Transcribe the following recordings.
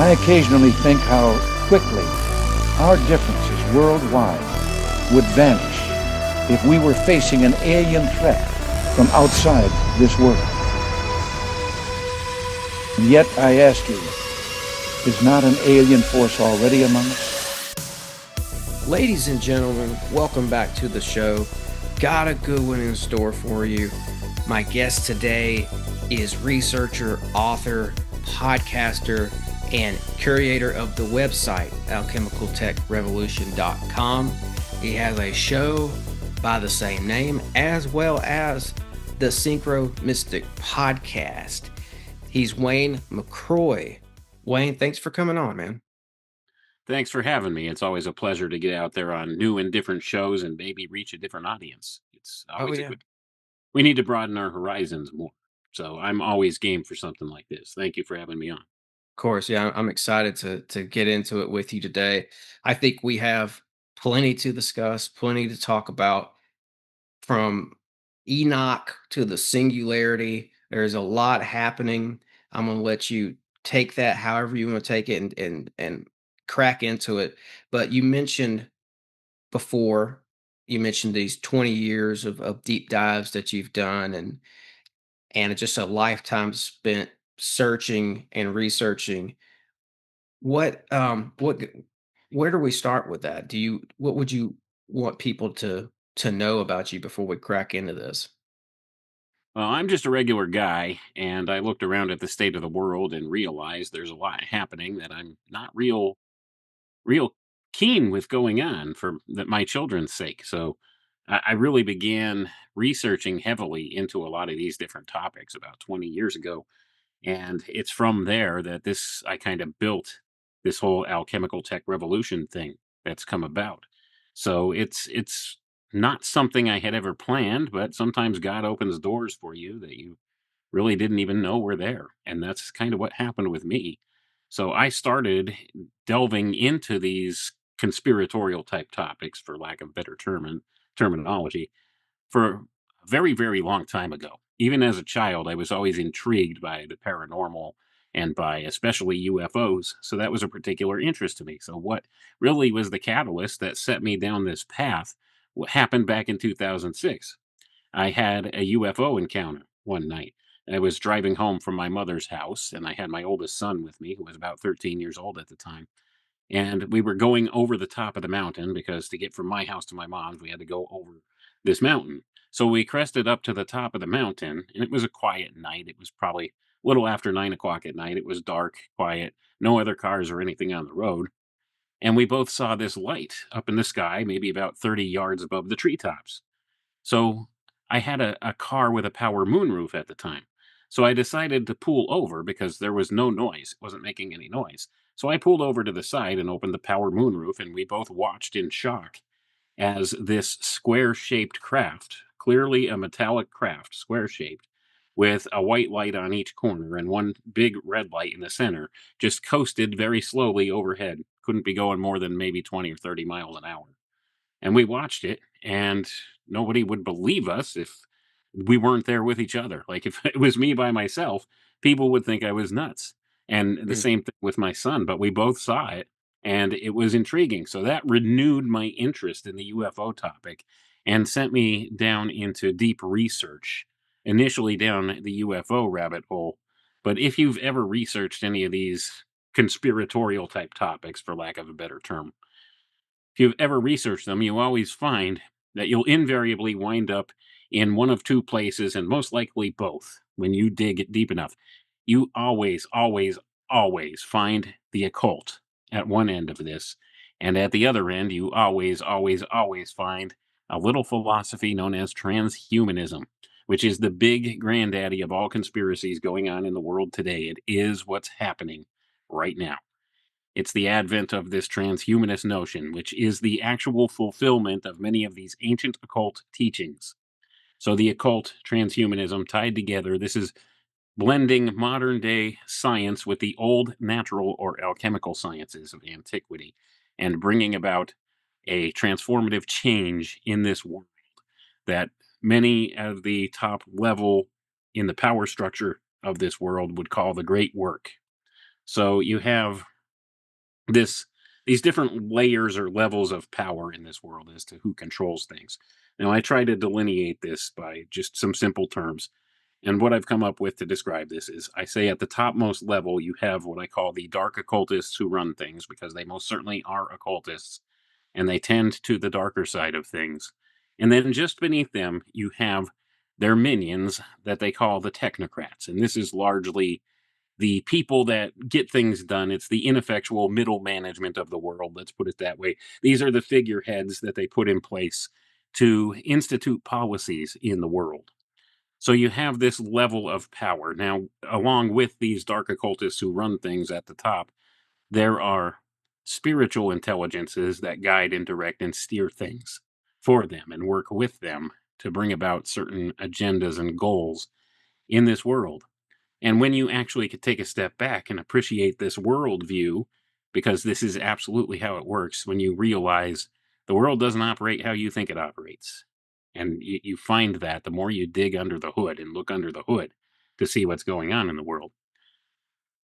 I occasionally think how quickly our differences worldwide would vanish if we were facing an alien threat from outside this world. And yet, I ask you, is not an alien force already among us? Ladies and gentlemen, welcome back to the show. Got a good one in store for you. My guest today is researcher, author, podcaster, and curator of the website, alchemicaltechrevolution.com. He has a show by the same name, as well as the Synchromystic podcast. He's Wayne McRoy. Wayne, thanks for coming on, man. Thanks for having me. It's always a pleasure to get out there on new and different shows and maybe reach a different audience. It's always a good. We need to broaden our horizons more. So I'm always game for something like this. Thank you for having me on. Of course, yeah, I'm excited to get into it with you today. I think we have plenty to discuss, plenty to talk about, from Enoch to the singularity. There's a lot happening. I'm gonna let you take that however you want to take it and crack into it. But you mentioned before, you mentioned these 20 years of deep dives that you've done, and it's just a lifetime spent searching and researching. What where do we start with that? What would you want people to know about you before we crack into this? Well, I'm just a regular guy, and I looked around at the state of the world and realized there's a lot happening that I'm not real keen with going on for my children's sake. So I really began researching heavily into a lot of these different topics about 20 years ago. And it's from there that I kind of built this whole alchemical tech revolution thing that's come about. So it's not something I had ever planned, but sometimes God opens doors for you that you really didn't even know were there. And that's kind of what happened with me. So I started delving into these conspiratorial type topics, for lack of better terminology, for a very, very long time ago. Even as a child, I was always intrigued by the paranormal and by especially UFOs. So that was a particular interest to me. So what really was the catalyst that set me down this path? What happened back in 2006? I had a UFO encounter one night. I was driving home from my mother's house, and I had my oldest son with me, who was about 13 years old at the time. And we were going over the top of the mountain because to get from my house to my mom's, we had to go over this mountain. So we crested up to the top of the mountain, and it was a quiet night. It was probably a little after 9 o'clock at night. It was dark, quiet, no other cars or anything on the road. And we both saw this light up in the sky, maybe about 30 yards above the treetops. So I had a car with a power moonroof at the time. So I decided to pull over because there was no noise. It wasn't making any noise. So I pulled over to the side and opened the power moonroof, and we both watched in shock as this square shaped craft, clearly a metallic craft, square shaped, with a white light on each corner and one big red light in the center, just coasted very slowly overhead. Couldn't be going more than maybe 20 or 30 miles an hour. And we watched it, and nobody would believe us if we weren't there with each other. Like, if it was me by myself, people would think I was nuts. And the Mm. same thing with my son, but we both saw it, and it was intriguing. So that renewed my interest in the UFO topic and sent me down into deep research, initially down the UFO rabbit hole. But if you've ever researched any of these conspiratorial type topics, for lack of a better term, if you've ever researched them, you always find that you'll invariably wind up in one of two places, and most likely both, when you dig deep enough. You always, always, always find the occult at one end of this. And at the other end, you always, always, always find a little philosophy known as transhumanism, which is the big granddaddy of all conspiracies going on in the world today. It is what's happening right now. It's the advent of this transhumanist notion, which is the actual fulfillment of many of these ancient occult teachings. So the occult, transhumanism tied together, this is blending modern day science with the old natural or alchemical sciences of antiquity and bringing about a transformative change in this world that many of the top level in the power structure of this world would call the great work. So you have this these different layers or levels of power in this world as to who controls things. Now, I try to delineate this by just some simple terms. And what I've come up with to describe this is I say at the topmost level, you have what I call the dark occultists who run things, because they most certainly are occultists and they tend to the darker side of things. And then just beneath them, you have their minions that they call the technocrats. And this is largely the people that get things done. It's the ineffectual middle management of the world, let's put it that way. These are the figureheads that they put in place to institute policies in the world. So you have this level of power. Now, along with these dark occultists who run things at the top, there are spiritual intelligences that guide and direct and steer things for them and work with them to bring about certain agendas and goals in this world. And when you actually could take a step back and appreciate this worldview, because this is absolutely how it works, when you realize the world doesn't operate how you think it operates. And you find that the more you dig under the hood and look under the hood to see what's going on in the world.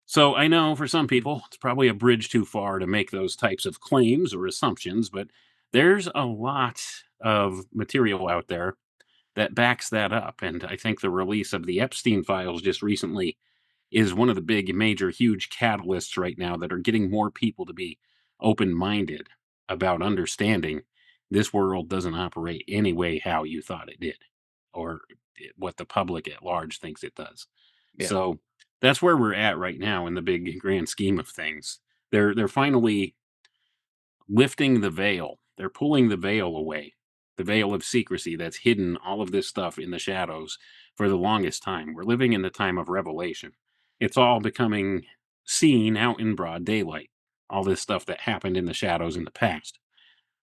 So I know for some people, it's probably a bridge too far to make those types of claims or assumptions, but there's a lot of material out there that backs that up. And I think the release of the Epstein files just recently is one of the big, major, huge catalysts right now that are getting more people to be open minded about understanding this world doesn't operate any way how you thought it did, or what the public at large thinks it does. Yeah. So that's where we're at right now in the big grand scheme of things. They're finally lifting the veil. They're pulling the veil away, the veil of secrecy that's hidden all of this stuff in the shadows for the longest time. We're living in the time of revelation. It's all becoming seen out in broad daylight, all this stuff that happened in the shadows in the past.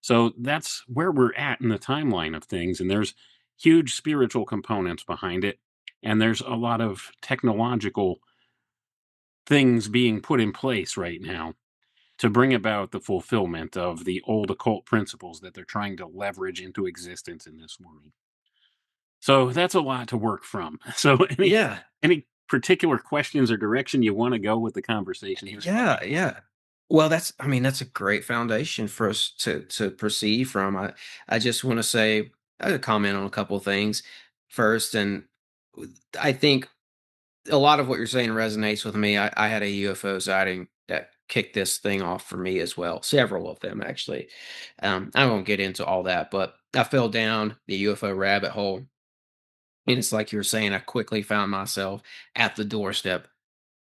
So that's where we're at in the timeline of things. And there's huge spiritual components behind it. And there's a lot of technological things being put in place right now to bring about the fulfillment of the old occult principles that they're trying to leverage into existence in this world. So that's a lot to work from. So Yeah. any particular questions or direction you want to go with the conversation here? Yeah. Well, that's a great foundation for us to proceed from. I just want to say a comment on a couple of things first, and I think a lot of what you're saying resonates with me. I had a UFO sighting that kicked this thing off for me as well. Several of them actually. I won't get into all that, but I fell down the UFO rabbit hole, and it's like you were saying. I quickly found myself at the doorstep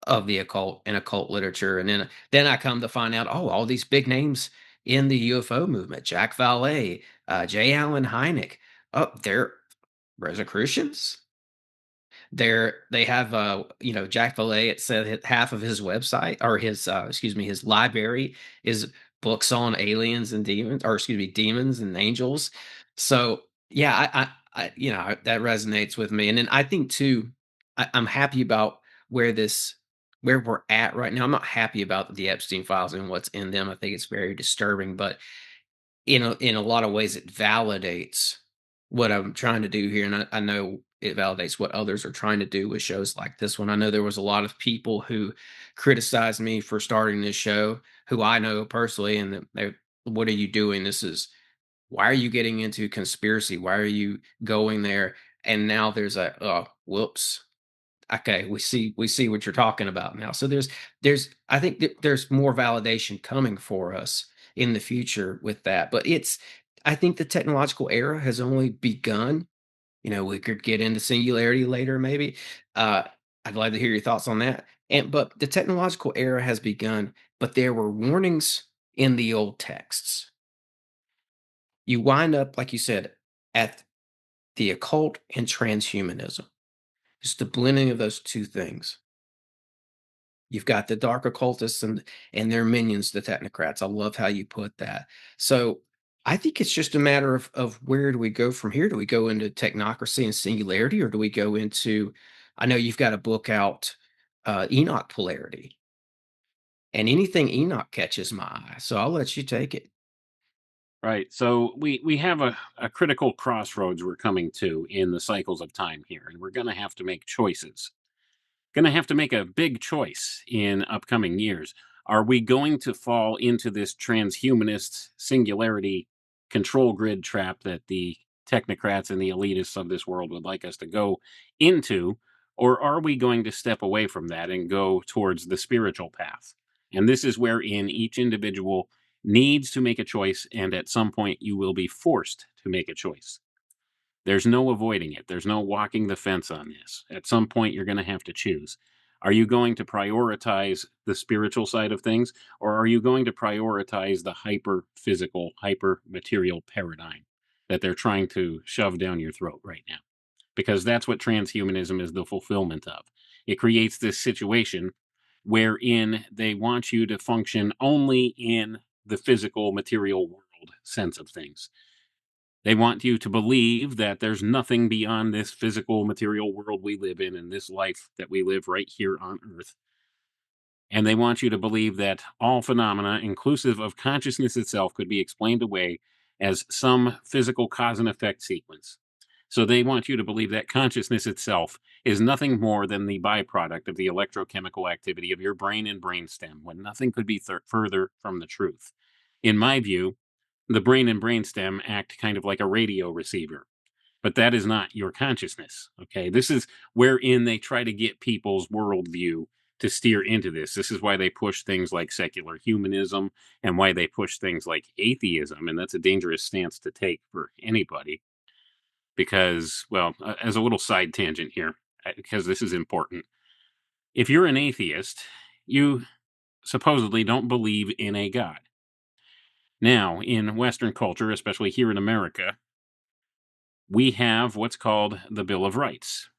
of the occult and occult literature. And then I come to find out, oh, all these big names in the UFO movement, Jack Valet, J. Allen Hynek, oh, they're Rosicrucians. They have Jack Valet. It said half of his website, or his his library, is books on aliens and demons, or excuse me, demons and angels. So yeah, that resonates with me. And then I think too, I'm happy about where this where we're at right now. I'm not happy about the Epstein files and what's in them. I think it's very disturbing, but in a lot of ways it validates what I'm trying to do here, and I know it validates what others are trying to do with shows like this one. I know there was a lot of people who criticized me for starting this show, who I know personally, and they, what are you doing? Why are you getting into conspiracy? Why are you going there? And now there's a, oh, whoops. Okay, we see what you're talking about now. So there's I think there's more validation coming for us in the future with that. But I think the technological era has only begun. We could get into singularity later, maybe. Uh, I'd love to hear your thoughts on that. But the technological era has begun, but there were warnings in the old texts. You wind up, like you said, at the occult and transhumanism. Just the blending of those two things. You've got the dark occultists and their minions, the technocrats. I love how you put that. So I think it's just a matter of where do we go from here? Do we go into technocracy and singularity, or do we go into? I know you've got a book out, Enoch polarity, and anything Enoch catches my eye. So I'll let you take it. Right. So we have a critical crossroads we're coming to in the cycles of time here, and we're going to have to make choices. going to have to make a big choice in upcoming years. Are we going to fall into this transhumanist singularity control grid trap that the technocrats and the elitists of this world would like us to go into? Or are we going to step away from that and go towards the spiritual path? And this is wherein each individual needs to make a choice, and at some point you will be forced to make a choice. There's no avoiding it. There's no walking the fence on this. At some point, you're going to have to choose. Are you going to prioritize the spiritual side of things, or are you going to prioritize the hyper physical, hyper material paradigm that they're trying to shove down your throat right now? Because that's what transhumanism is the fulfillment of. It creates this situation wherein they want you to function only in the physical, material world sense of things. They want you to believe that there's nothing beyond this physical, material world we live in and this life that we live right here on Earth. And they want you to believe that all phenomena, inclusive of consciousness itself, could be explained away as some physical cause and effect sequence. So they want you to believe that consciousness itself is nothing more than the byproduct of the electrochemical activity of your brain and brainstem, when nothing could be further from the truth. In my view, the brain and brainstem act kind of like a radio receiver, but that is not your consciousness. Okay, this is wherein they try to get people's worldview to steer into this. This is why they push things like secular humanism and why they push things like atheism, and that's a dangerous stance to take for anybody. Because, well, as a little side tangent here, because this is important, if you're an atheist, you supposedly don't believe in a God. Now, in Western culture, especially here in America, we have what's called the Bill of Rights.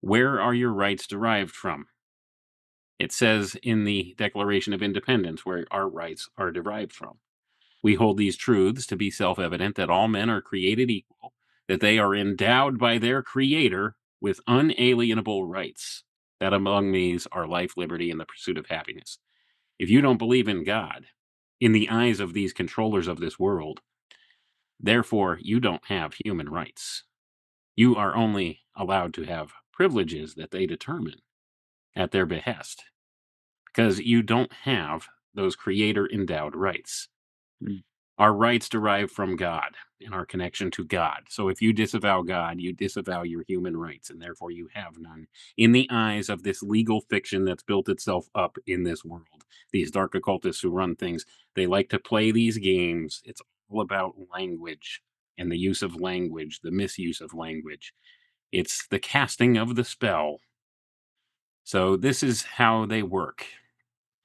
Where are your rights derived from? It says in the Declaration of Independence where our rights are derived from. We hold these truths to be self-evident that all men are created equal, that they are endowed by their Creator with unalienable rights, that among these are life, liberty, and the pursuit of happiness. If you don't believe in God, in the eyes of these controllers of this world, therefore you don't have human rights. You are only allowed to have privileges that they determine at their behest, because you don't have those creator-endowed rights. Our rights derive from God and our connection to God. So if you disavow God, you disavow your human rights, and therefore you have none in the eyes of this legal fiction that's built itself up in this world. These dark occultists who run things, they like to play these games. It's all about language and the use of language, the misuse of language. It's the casting of the spell. So this is how they work.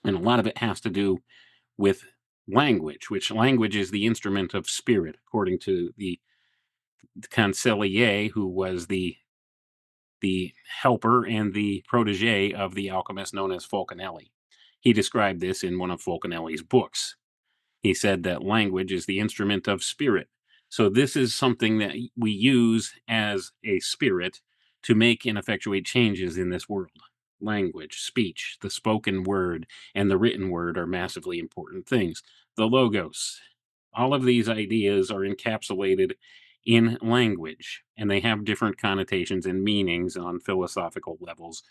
And a lot of it has to do with language, which language is the instrument of spirit, according to the Cancelier, who was the helper and the protege of the alchemist known as Fulcanelli. He described this in one of Fulcanelli's books. He said that language is the instrument of spirit. So this is something that we use as a spirit to make and effectuate changes in this world. Language, speech, the spoken word, and the written word are massively important things. The logos, all of these ideas are encapsulated in language, and they have different connotations and meanings on philosophical levels,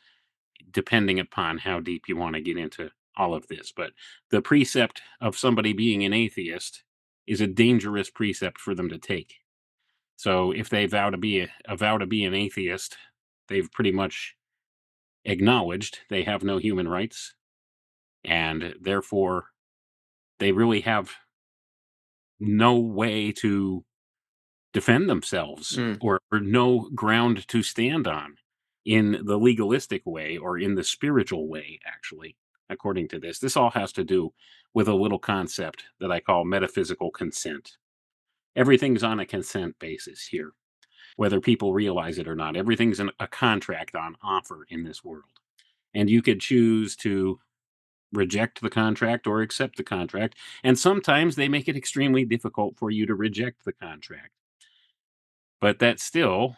depending upon how deep you want to get into all of this. But the precept of somebody being an atheist is a dangerous precept for them to take. So if they vow to be an atheist, they've pretty much acknowledged they have no human rights, and therefore they really have no way to defend themselves or no ground to stand on in the legalistic way or in the spiritual way, actually, according to this. This all has to do with a little concept that I call metaphysical consent. Everything's on a consent basis here, whether people realize it or not. Everything's a contract on offer in this world. And you could choose to reject the contract or accept the contract. And sometimes they make it extremely difficult for you to reject the contract. But that still,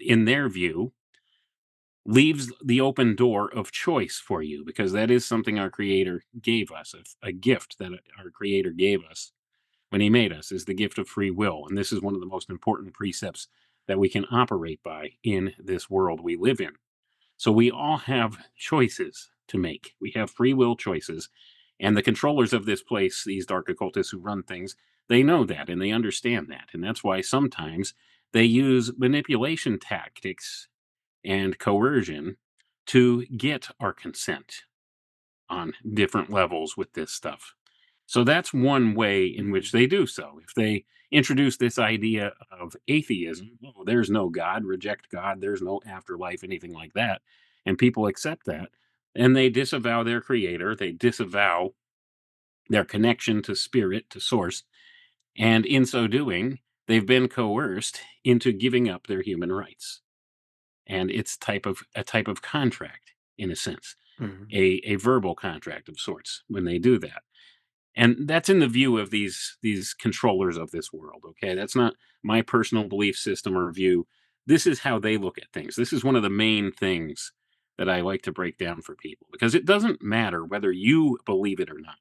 in their view, leaves the open door of choice for you, because that is something our Creator gave us, a gift that our Creator gave us when He made us, is the gift of free will. And this is one of the most important precepts that we can operate by in this world we live in. So we all have choices to make. We have free will choices. And the controllers of this place, these dark occultists who run things, they know that and they understand that. And that's why sometimes they use manipulation tactics and coercion to get our consent on different levels with this stuff. So that's one way in which they do so. If they introduce this idea of atheism, oh, there's no God, reject God, there's no afterlife, anything like that, and people accept that, and they disavow their creator, they disavow their connection to spirit, to source, and in so doing, they've been coerced into giving up their human rights. And it's a type of contract, in a sense, Mhm. a verbal contract of sorts when they do that. And that's in the view of these controllers of this world. Okay, that's not my personal belief system or view. This is how they look at things. This is one of the main things that I like to break down for people, because it doesn't matter whether you believe it or not.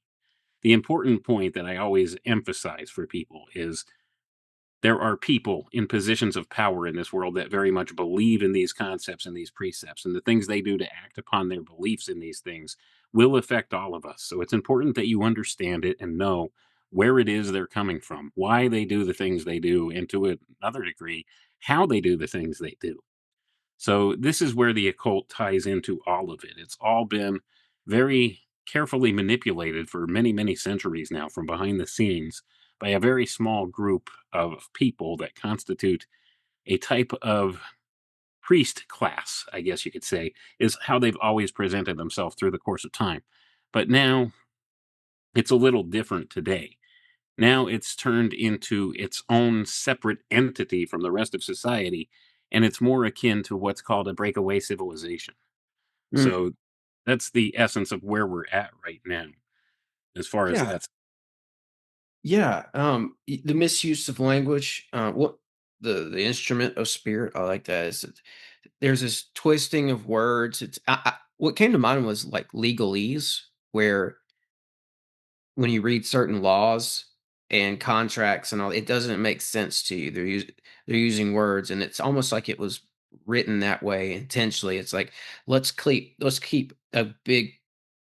The important point that I always emphasize for people is there are people in positions of power in this world that very much believe in these concepts and these precepts, and the things they do to act upon their beliefs in these things will affect all of us. So it's important that you understand it and know where it is they're coming from, why they do the things they do, and to another degree, how they do the things they do. So this is where the occult ties into all of it. It's all been very carefully manipulated for many, many centuries now from behind the scenes by a very small group of people that constitute a type of priest class, I guess you could say, is how they've always presented themselves through the course of time. But now it's a little different today. Now it's turned into its own separate entity from the rest of society, and it's more akin to what's called a breakaway civilization. Mm. So that's the essence of where we're at right now, as far as Yeah. that's. Yeah. The misuse of language, what the instrument of spirit, I like that. There's this twisting of words. What came to mind was like legalese, where when you read certain laws and contracts and all, it doesn't make sense to you. They're using words, and it's almost like it was written that way intentionally. It's like let's keep a big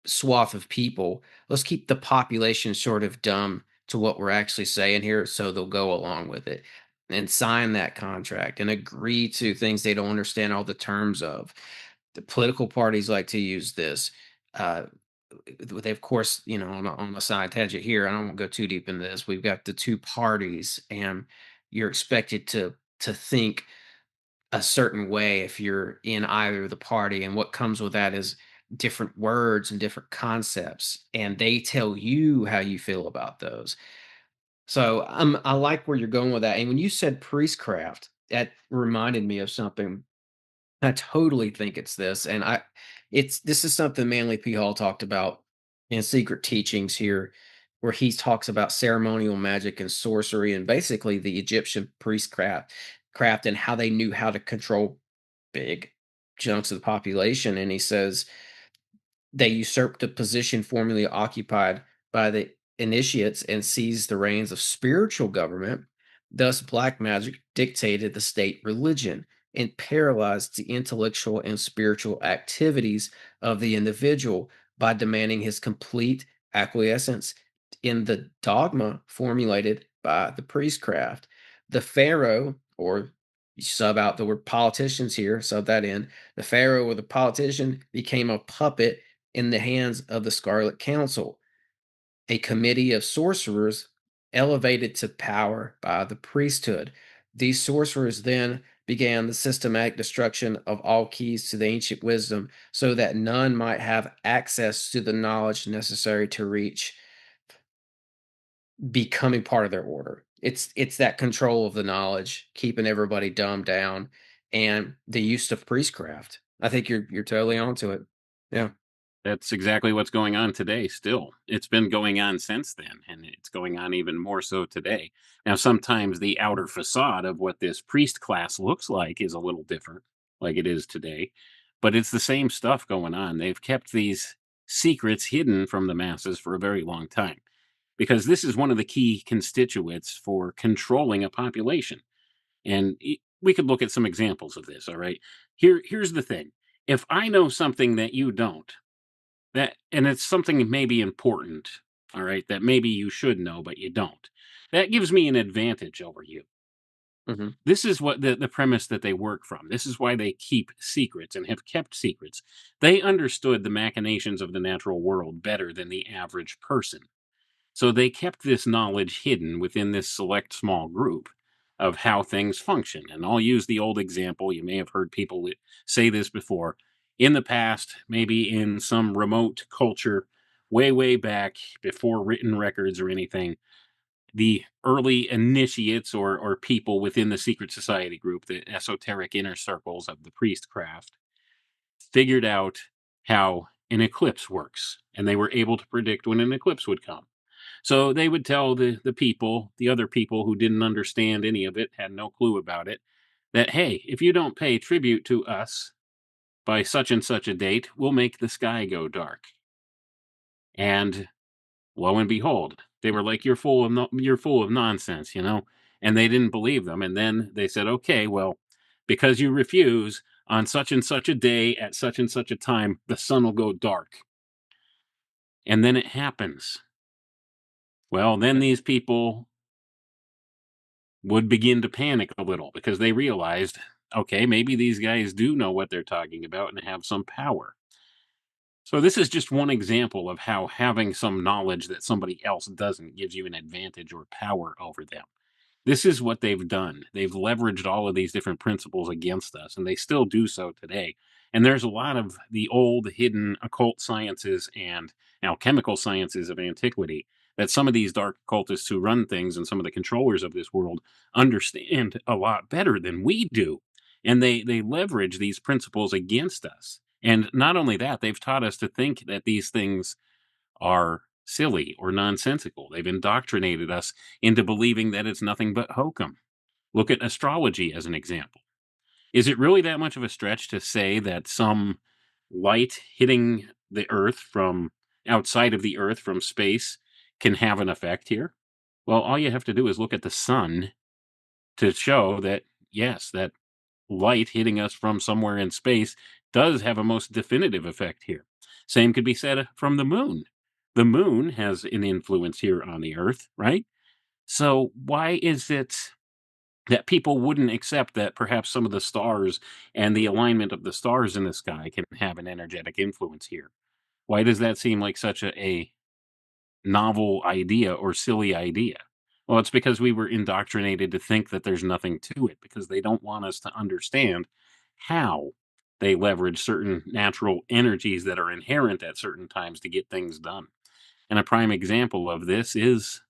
swath of people. Let's keep the population sort of dumb to what we're actually saying here, so they'll go along with it and sign that contract and agree to things they don't understand all the terms of. The political parties like to use this. Uh, they, of course, on a side tangent here. I don't want to go too deep into this. We've got the two parties, and you're expected to think a certain way if you're in either of the party, and what comes with that is different words and different concepts, and they tell you how you feel about those. So I like where you're going with that. And when you said priestcraft, that reminded me of something. I totally think it's this, and this is something Manly P. Hall talked about in Secret Teachings here, where he talks about ceremonial magic and sorcery, and basically the Egyptian priestcraft and how they knew how to control big chunks of the population. And he says they usurped the position formerly occupied by the initiates and seized the reins of spiritual government. Thus, black magic dictated the state religion and paralyzed the intellectual and spiritual activities of the individual by demanding his complete acquiescence in the dogma formulated by the priestcraft. The pharaoh, or you sub out the word politicians here, sub that in, the pharaoh or the politician became a puppet in the hands of the Scarlet Council, a committee of sorcerers elevated to power by the priesthood. These sorcerers then began the systematic destruction of all keys to the ancient wisdom so that none might have access to the knowledge necessary to reach becoming part of their order. It's that control of the knowledge, keeping everybody dumbed down, and the use of priestcraft. I think you're totally onto it. Yeah. That's exactly what's going on today still. It's been going on since then, and it's going on even more so today. Now, sometimes the outer facade of what this priest class looks like is a little different, like it is today, but it's the same stuff going on. They've kept these secrets hidden from the masses for a very long time because this is one of the key constituents for controlling a population. And we could look at some examples of this, all right? Here's the thing. if I know something that you don't, and it's something maybe important, all right, that maybe you should know, but you don't, that gives me an advantage over you. Hmm. This is what the premise that they work from. This is why they keep secrets and have kept secrets. They understood the machinations of the natural world better than the average person. So they kept this knowledge hidden within this select small group of how things function. And I'll use the old example. You may have heard people say this before. In the past, maybe in some remote culture, way, way back before written records or anything, the early initiates or people within the secret society group, the esoteric inner circles of the priestcraft, figured out how an eclipse works. And they were able to predict when an eclipse would come. So they would tell the people, the other people who didn't understand any of it, had no clue about it, that, hey, if you don't pay tribute to us by such and such a date, we'll make the sky go dark. And lo and behold, they were like, you're full of nonsense, and they didn't believe them. And then they said, okay, well, because you refuse, on such and such a day at such and such a time, the sun will go dark. And then it happens. Well, then these people would begin to panic a little because they realized, okay, maybe these guys do know what they're talking about and have some power. So this is just one example of how having some knowledge that somebody else doesn't gives you an advantage or power over them. This is what they've done. They've leveraged all of these different principles against us, and they still do so today. And there's a lot of the old hidden occult sciences and alchemical sciences of antiquity that some of these dark occultists who run things and some of the controllers of this world understand a lot better than we do. And they leverage these principles against us. And not only that, they've taught us to think that these things are silly or nonsensical. They've indoctrinated us into believing that it's nothing but hokum. Look at astrology as an example. Is it really that much of a stretch to say that some light hitting the Earth from outside of the Earth from space can have an effect here? Well, all you have to do is look at the sun to show that, yes, that light hitting us from somewhere in space does have a most definitive effect here. Same could be said from the moon. The moon has an influence here on the Earth, right? So why is it that people wouldn't accept that perhaps some of the stars and the alignment of the stars in the sky can have an energetic influence here? Why does that seem like such a novel idea or silly idea? Well, it's because we were indoctrinated to think that there's nothing to it because they don't want us to understand how they leverage certain natural energies that are inherent at certain times to get things done. And a prime example of this is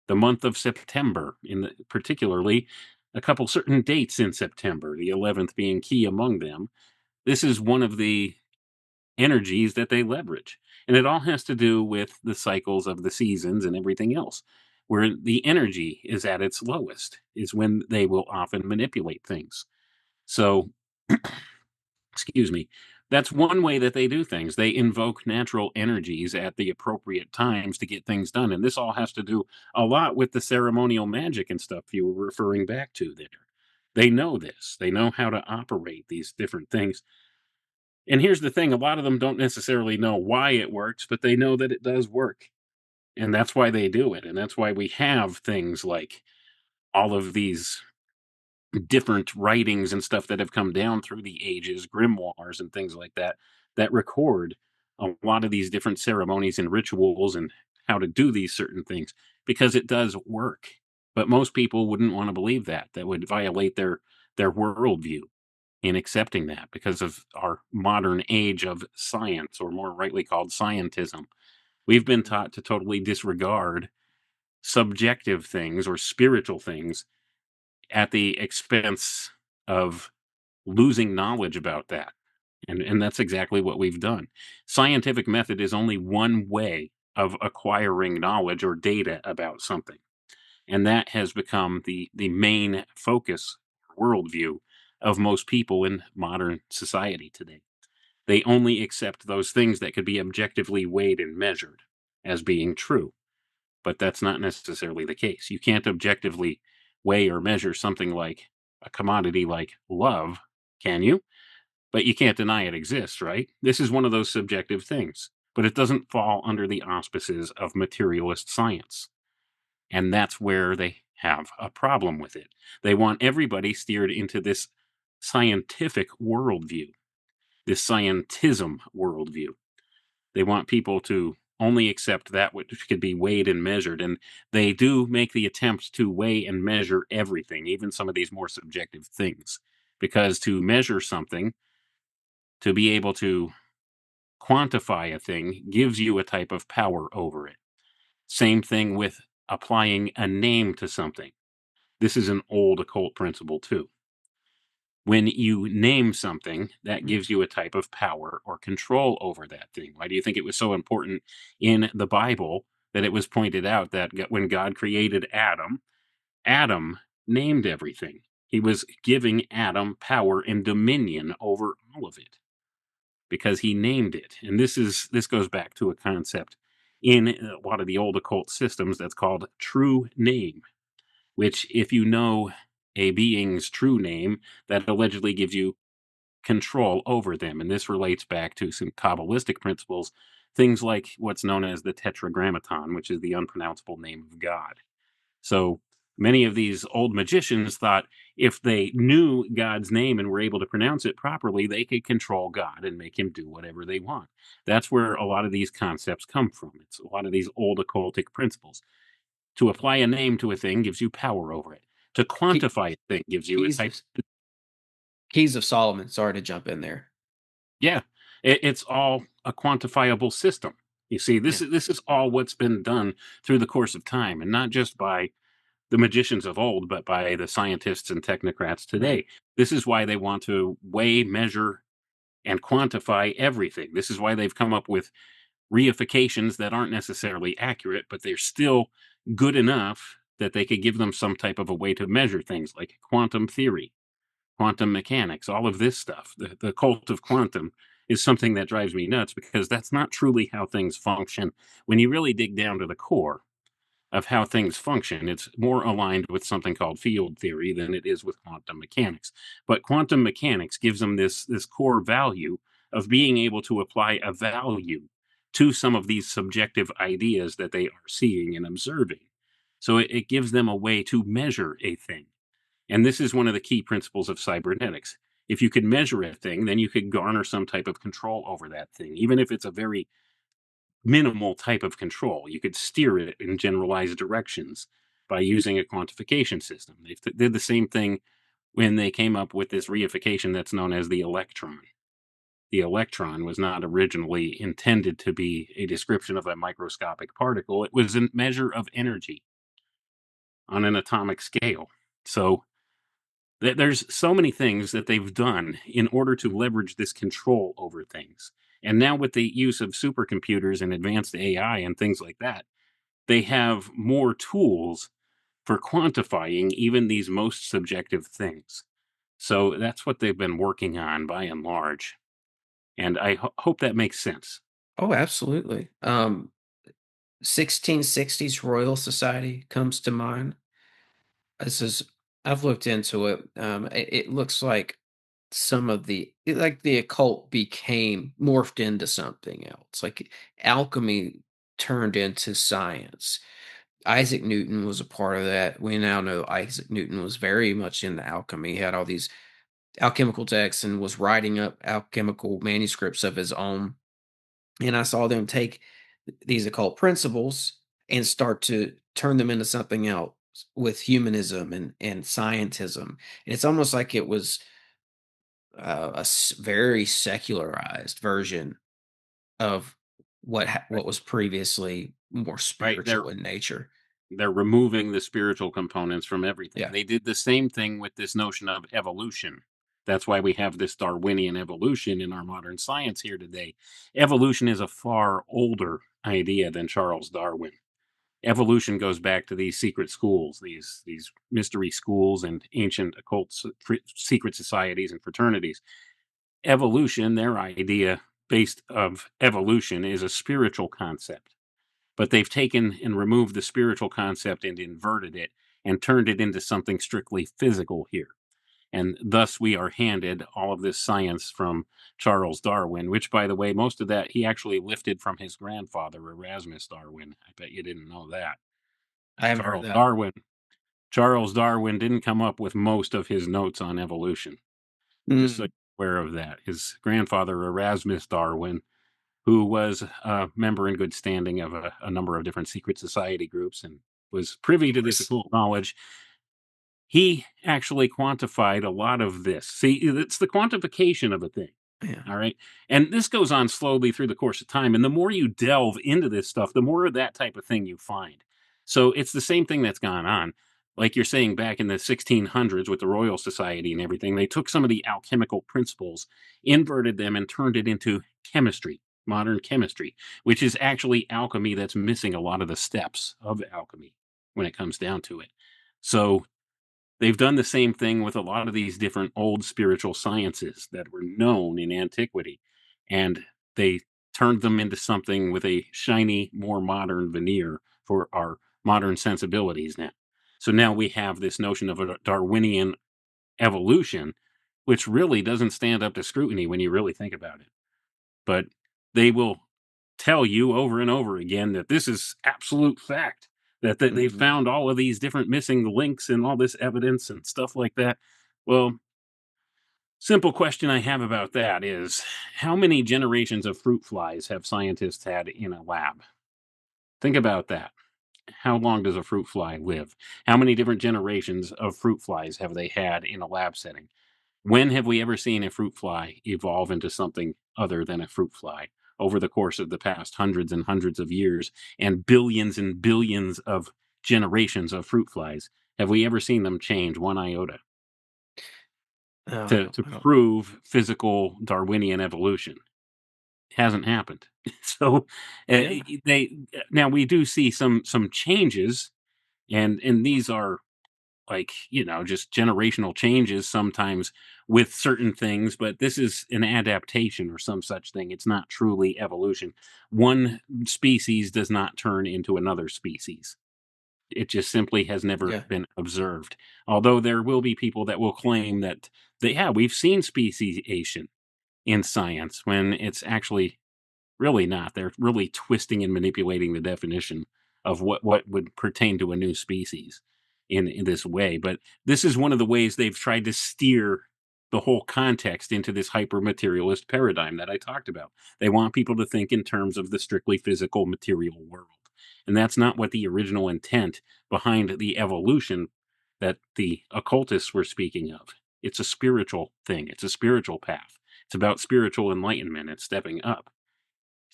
the month of September, particularly a couple certain dates in September, the 11th being key among them. This is one of the energies that they leverage. And it all has to do with the cycles of the seasons and everything else. Where the energy is at its lowest is when they will often manipulate things. So, excuse me, that's one way that they do things. They invoke natural energies at the appropriate times to get things done. And this all has to do a lot with the ceremonial magic and stuff you were referring back to there. They know this, they know how to operate these different things. And here's the thing, a lot of them don't necessarily know why it works, but they know that it does work. And that's why they do it. And that's why we have things like all of these different writings and stuff that have come down through the ages, grimoires and things like that, that record a lot of these different ceremonies and rituals and how to do these certain things because it does work. But most people wouldn't want to believe that. That would violate their worldview in accepting that because of our modern age of science, or more rightly called scientism. We've been taught to totally disregard subjective things or spiritual things at the expense of losing knowledge about that. And that's exactly what we've done. Scientific method is only one way of acquiring knowledge or data about something. And that has become the main focus, worldview of most people in modern society today. They only accept those things that could be objectively weighed and measured as being true. But that's not necessarily the case. You can't objectively weigh or measure something like a commodity like love, can you? but you can't deny it exists, right? This is one of those subjective things, but it doesn't fall under the auspices of materialist science. And that's where they have a problem with it. They want everybody steered into this scientific worldview, this scientism worldview. They want people to only accept that which could be weighed and measured. And they do make the attempt to weigh and measure everything, even some of these more subjective things. Because to measure something, to be able to quantify a thing, gives you a type of power over it. Same thing with applying a name to something. This is an old occult principle, too. When you name something, that gives you a type of power or control over that thing. Why do you think it was so important in the Bible that it was pointed out that when God created Adam, Adam named everything? He was giving Adam power and dominion over all of it because he named it. And this goes back to a concept in a lot of the old occult systems that's called true name, which, if you know a being's true name, that allegedly gives you control over them. And this relates back to some Kabbalistic principles, things like what's known as the Tetragrammaton, which is the unpronounceable name of God. So many of these old magicians thought if they knew God's name and were able to pronounce it properly, they could control God and make him do whatever they want. That's where a lot of these concepts come from. It's a lot of these old occultic principles. To apply a name to a thing gives you power over it. To Key- quantify a thing gives you a Keys, type. Keys of Solomon. Sorry to jump in there. Yeah, it's all a quantifiable system. You see, Yeah. this is all what's been done through the course of time, and not just by the magicians of old, but by the scientists and technocrats today. Right. This is why they want to weigh, measure, and quantify everything. This is why they've come up with reifications that aren't necessarily accurate, but they're still good enough that they could give them some type of a way to measure things like quantum theory, quantum mechanics, all of this stuff. The cult of quantum is something that drives me nuts because that's not truly how things function. When you really dig down to the core of how things function, it's more aligned with something called field theory than it is with quantum mechanics. But quantum mechanics gives them this core value of being able to apply a value to some of these subjective ideas that they are seeing and observing. So it gives them a way to measure a thing. And this is one of the key principles of cybernetics. If you could measure a thing, then you could garner some type of control over that thing, even if it's a very minimal type of control. You could steer it in generalized directions by using a quantification system. They did the same thing when they came up with this reification that's known as the electron. The electron was not originally intended to be a description of a microscopic particle. It was a measure of energy on an atomic scale. So there's so many things that they've done in order to leverage this control over things. And now with the use of supercomputers and advanced AI and things like that, they have more tools for quantifying even these most subjective things. So that's what they've been working on by and large. And I hope that makes sense. Oh, absolutely. 1660s Royal Society comes to mind. This is I've looked into it. It looks like like the occult became morphed into something else. Like alchemy turned into science. Isaac Newton was a part of that. We now know Isaac Newton was very much into alchemy. He had all these alchemical texts and was writing up alchemical manuscripts of his own. And I saw them take these occult principles and start to turn them into something else with humanism and scientism. And it's almost like it was very secularized version of what was previously more Right? spiritual in nature. They're removing the spiritual components from everything. Yeah. They did the same thing with this notion of evolution. That's why we have this Darwinian evolution in our modern science here today. Evolution is a far older idea than Charles Darwin. Evolution goes back to these secret schools, these mystery schools and ancient occult secret societies and fraternities. Evolution, their idea based of evolution, is a spiritual concept, but they've taken and removed the spiritual concept and inverted it and turned it into something strictly physical here. And thus we are handed all of this science from Charles Darwin, which, by the way, most of that he actually lifted from his grandfather, Erasmus Darwin. I bet you didn't know that. I haven't heard Charles that. Darwin. Charles Darwin didn't come up with most of his notes on evolution. Just so Mm, you're aware of that. His grandfather, Erasmus Darwin, who was a member in good standing of a number of different secret society groups and was privy of to this course. occult knowledge, he actually quantified a lot of this. See, it's the quantification of a thing. Yeah. All right. And this goes on slowly through the course of time. And the more you delve into this stuff, the more of that type of thing you find. So it's the same thing that's gone on. Like you're saying, back in the 1600s with the Royal Society and everything, they took some of the alchemical principles, inverted them, and turned it into chemistry, modern chemistry, which is actually alchemy that's missing a lot of the steps of alchemy when it comes down to it. So they've done the same thing with a lot of these different old spiritual sciences that were known in antiquity, and they turned them into something with a shiny, more modern veneer for our modern sensibilities now. So now we have this notion of a Darwinian evolution, which really doesn't stand up to scrutiny when you really think about it. But they will tell you over and over again that this is absolute fact, that they Mhm. found all of these different missing links and all this evidence and stuff like that. Well, simple question I have about that is, how many generations of fruit flies have scientists had in a lab? Think about that. How long does a fruit fly live? How many different generations of fruit flies have they had in a lab setting? When have we ever seen a fruit fly evolve into something other than a fruit fly over the course of the past hundreds and hundreds of years and billions of generations of fruit flies? Have we ever seen them change one iota Oh, to I don't. prove physical Darwinian evolution? It hasn't happened. So Yeah. they now we do see some changes, and these are, like, just generational changes sometimes with certain things, but this is an adaptation or some such thing. It's not truly evolution. One species does not turn into another species. It just simply has never Yeah. been observed. Although there will be people that will claim that yeah, we've seen speciation in science, when it's actually really not. They're really twisting and manipulating the definition of what would pertain to a new species in this way. But this is one of the ways they've tried to steer the whole context into this hyper materialist paradigm that I talked about. They want people to think in terms of the strictly physical material world. And that's not what the original intent behind the evolution that the occultists were speaking of. It's a spiritual thing. It's a spiritual path. It's about spiritual enlightenment and stepping up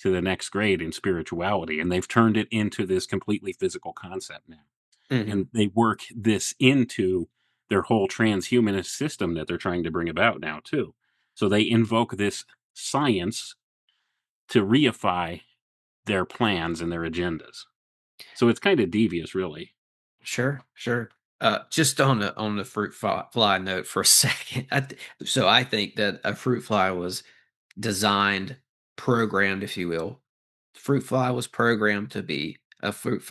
to the next grade in spirituality, and they've turned it into this completely physical concept now. Mhm. And they work this into their whole transhumanist system that they're trying to bring about now too. So they invoke this science to reify their plans and their agendas. So it's kind of devious, really. Sure, sure. Just on the fly note for a second. So I think that a fruit fly was designed, programmed, if you will. Fruit fly was programmed to be a fruit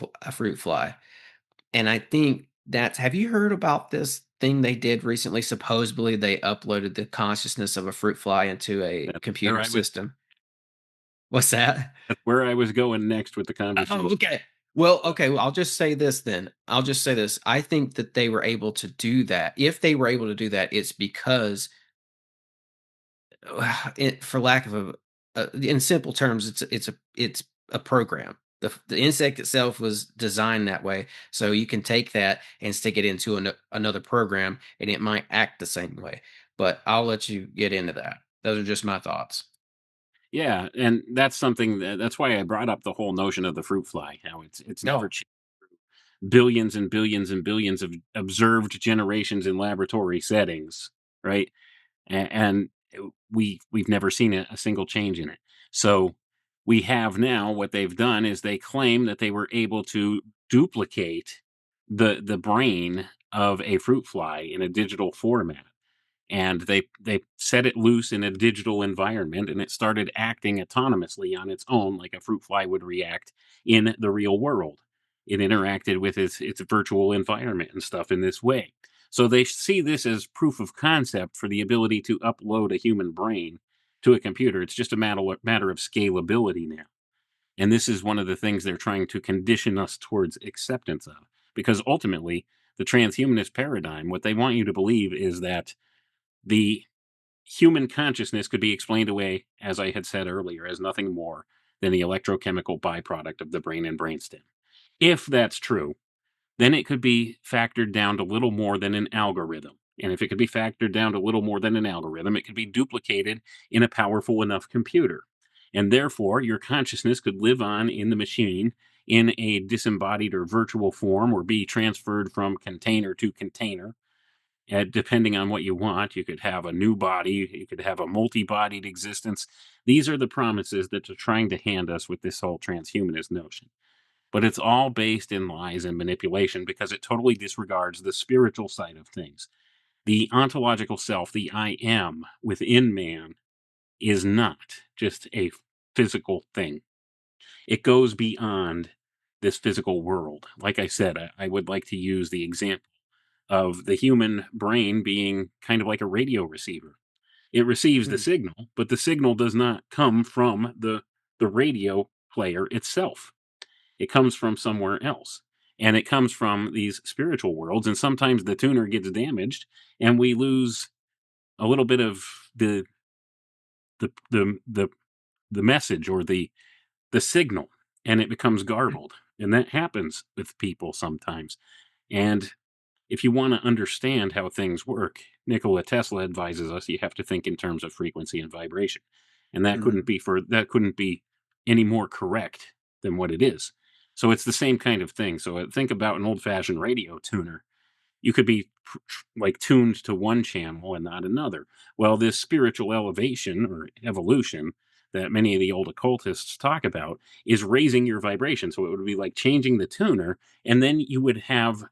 fly, and I think that's. Have you heard about this thing they did recently? Supposedly, they uploaded the consciousness of a fruit fly into a That's where computer I was. system. What's that? That's where I was going next with the Oh, conversation. okay. Well, okay, well, I'll just say this then. I'll just say this. I think that they were able to do that. If they were able to do that, it's because, for lack of in simple terms, it's a program. The insect itself was designed that way, so you can take that and stick it into another program, and it might act the same way. But I'll let you get into that. Those are just my thoughts. Yeah, and that's something that's why I brought up the whole notion of the fruit fly. How it's never No. changed. Billions and billions and billions of observed generations in laboratory settings, right? And we've never seen a single change in it. So we have now, what they've done is they claim that they were able to duplicate the brain of a fruit fly in a digital format, and they set it loose in a digital environment, and it started acting autonomously on its own like a fruit fly would react in the real world. It interacted with its virtual environment and stuff in this way. So they see this as proof of concept for the ability to upload a human brain to a computer. It's just a matter of scalability now. And this is one of the things they're trying to condition us towards acceptance of. Because ultimately, the transhumanist paradigm, what they want you to believe is that the human consciousness could be explained away, as I had said earlier, as nothing more than the electrochemical byproduct of the brain and brainstem. If that's true, then it could be factored down to little more than an algorithm. And if it could be factored down to little more than an algorithm, it could be duplicated in a powerful enough computer. And therefore, your consciousness could live on in the machine in a disembodied or virtual form, or be transferred from container to container. Depending on what you want, you could have a new body, you could have a multi bodied existence. These are the promises that they're trying to hand us with this whole transhumanist notion. But it's all based in lies and manipulation, because it totally disregards the spiritual side of things. The ontological self, the I am within man, is not just a physical thing. It goes beyond this physical world. Like I said, I would like to use the example of the human brain being kind of like a radio receiver. It receives the Mm. signal, but the signal does not come from the radio player itself. It comes from somewhere else. And it comes from these spiritual worlds. And sometimes the tuner gets damaged and we lose a little bit of the the the, the message, or the signal, and it becomes garbled. And that happens with people sometimes. And if you want to understand how things work, Nikola Tesla advises us you have to think in terms of frequency and vibration. And Mhm. that couldn't be any more correct than what it is. So it's the same kind of thing. So think about an old-fashioned radio tuner. You could be like tuned to one channel and not another. Well, this spiritual elevation or evolution that many of the old occultists talk about is raising your vibration. So it would be like changing the tuner, and then you would have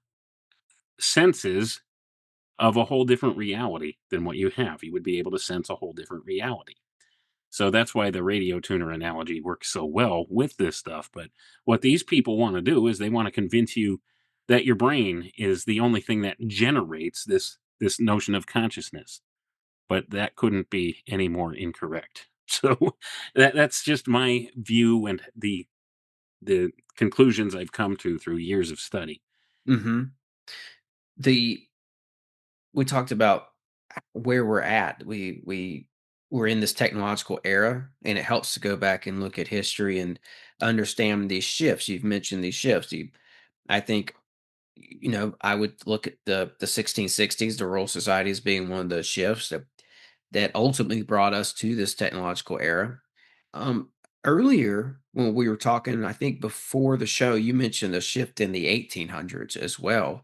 senses of a whole different reality than what you have. You would be able to sense a whole different reality. So that's why the radio tuner analogy works so well with this stuff. But what these people want to do is they want to convince you that your brain is the only thing that generates this notion of consciousness. But that couldn't be any more incorrect. So that's just my view and the conclusions I've come to through years of study. Mhm. The We talked about where we're at. We're in this technological era, and it helps to go back and look at history and understand these shifts. You've mentioned these shifts. I think, I would look at the 1660s, the Royal Society, as being one of those shifts that ultimately brought us to this technological era. Um, Earlier when we were talking, I think before the show, you mentioned a shift in the 1800s as well,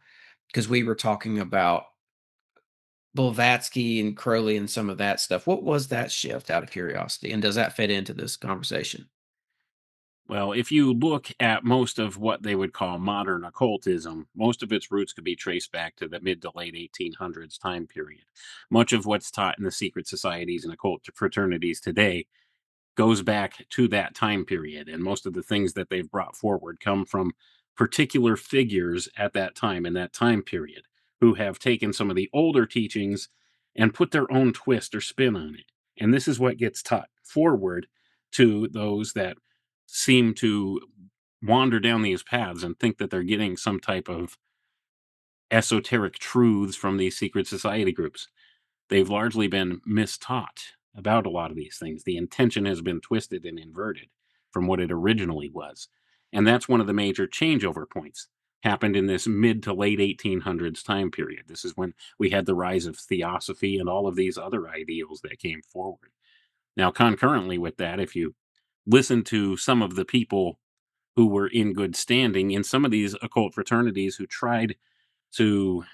because we were talking about Blavatsky and Crowley and some of that stuff. What was that shift, out of curiosity? And does that fit into this conversation? Well, if you look at most of what they would call modern occultism, most of its roots could be traced back to the mid to late 1800s time period. Much of what's taught in the secret societies and occult fraternities today goes back to that time period. And most of the things that they've brought forward come from particular figures at that time, in that time period, who have taken some of the older teachings and put their own twist or spin on it. And this is what gets taught forward to those that seem to wander down these paths and think that they're getting some type of esoteric truths from these secret society groups. They've largely been mistaught about a lot of these things. The intention has been twisted and inverted from what it originally was. And that's one of the major changeover points. Happened in this mid to late 1800s time period. This is when we had the rise of theosophy and all of these other ideals that came forward. Now, concurrently with that, if you listen to some of the people who were in good standing in some of these occult fraternities who tried to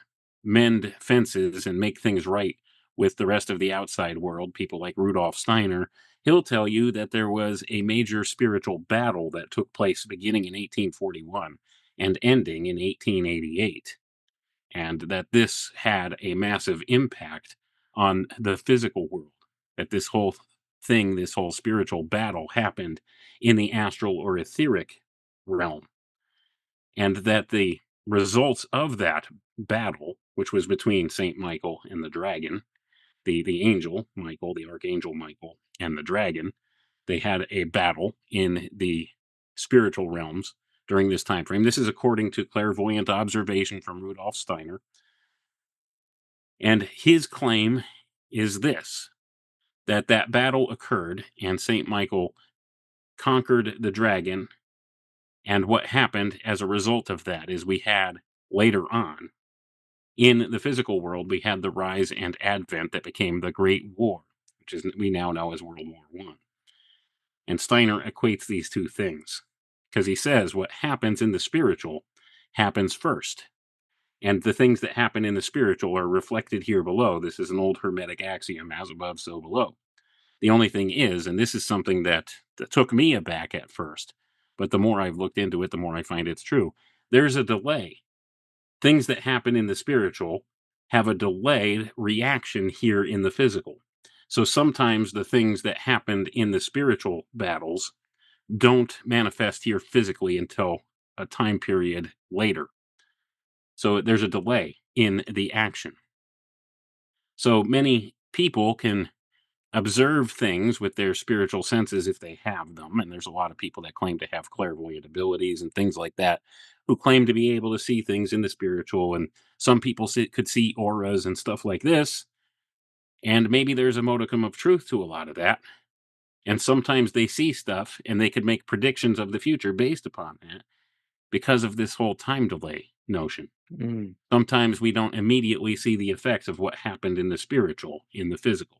mend fences and make things right with the rest of the outside world, people like Rudolf Steiner, he'll tell you that there was a major spiritual battle that took place beginning in 1841 and ending in 1888, and that this had a massive impact on the physical world. That this whole thing, this whole spiritual battle happened in the astral or etheric realm, and that the results of that battle, which was between Saint Michael and the dragon, the angel Michael, the archangel Michael, and the dragon. They had a battle in the spiritual realms during this time frame. This is according to clairvoyant observation from Rudolf Steiner. And his claim is this, that battle occurred and Saint Michael conquered the dragon. And what happened as a result of that is we had later on in the physical world, we had the rise and advent that became the Great War, which is we now know as World War I. And Steiner equates these two things because he says what happens in the spiritual happens first. And the things that happen in the spiritual are reflected here below. This is an old Hermetic axiom, as above, so below. The only thing is, and this is something that took me aback at first, but the more I've looked into it, the more I find it's true. There's a delay. Things that happen in the spiritual have a delayed reaction here in the physical. So sometimes the things that happened in the spiritual battles don't manifest here physically until a time period later. So there's a delay in the action. So many people can observe things with their spiritual senses if they have them. And there's a lot of people that claim to have clairvoyant abilities and things like that who claim to be able to see things in the spiritual. And some people could see auras and stuff like this. And maybe there's a modicum of truth to a lot of that. And sometimes they see stuff and they could make predictions of the future based upon that because of this whole time delay notion. Mm. Sometimes we don't immediately see the effects of what happened in the spiritual, in the physical.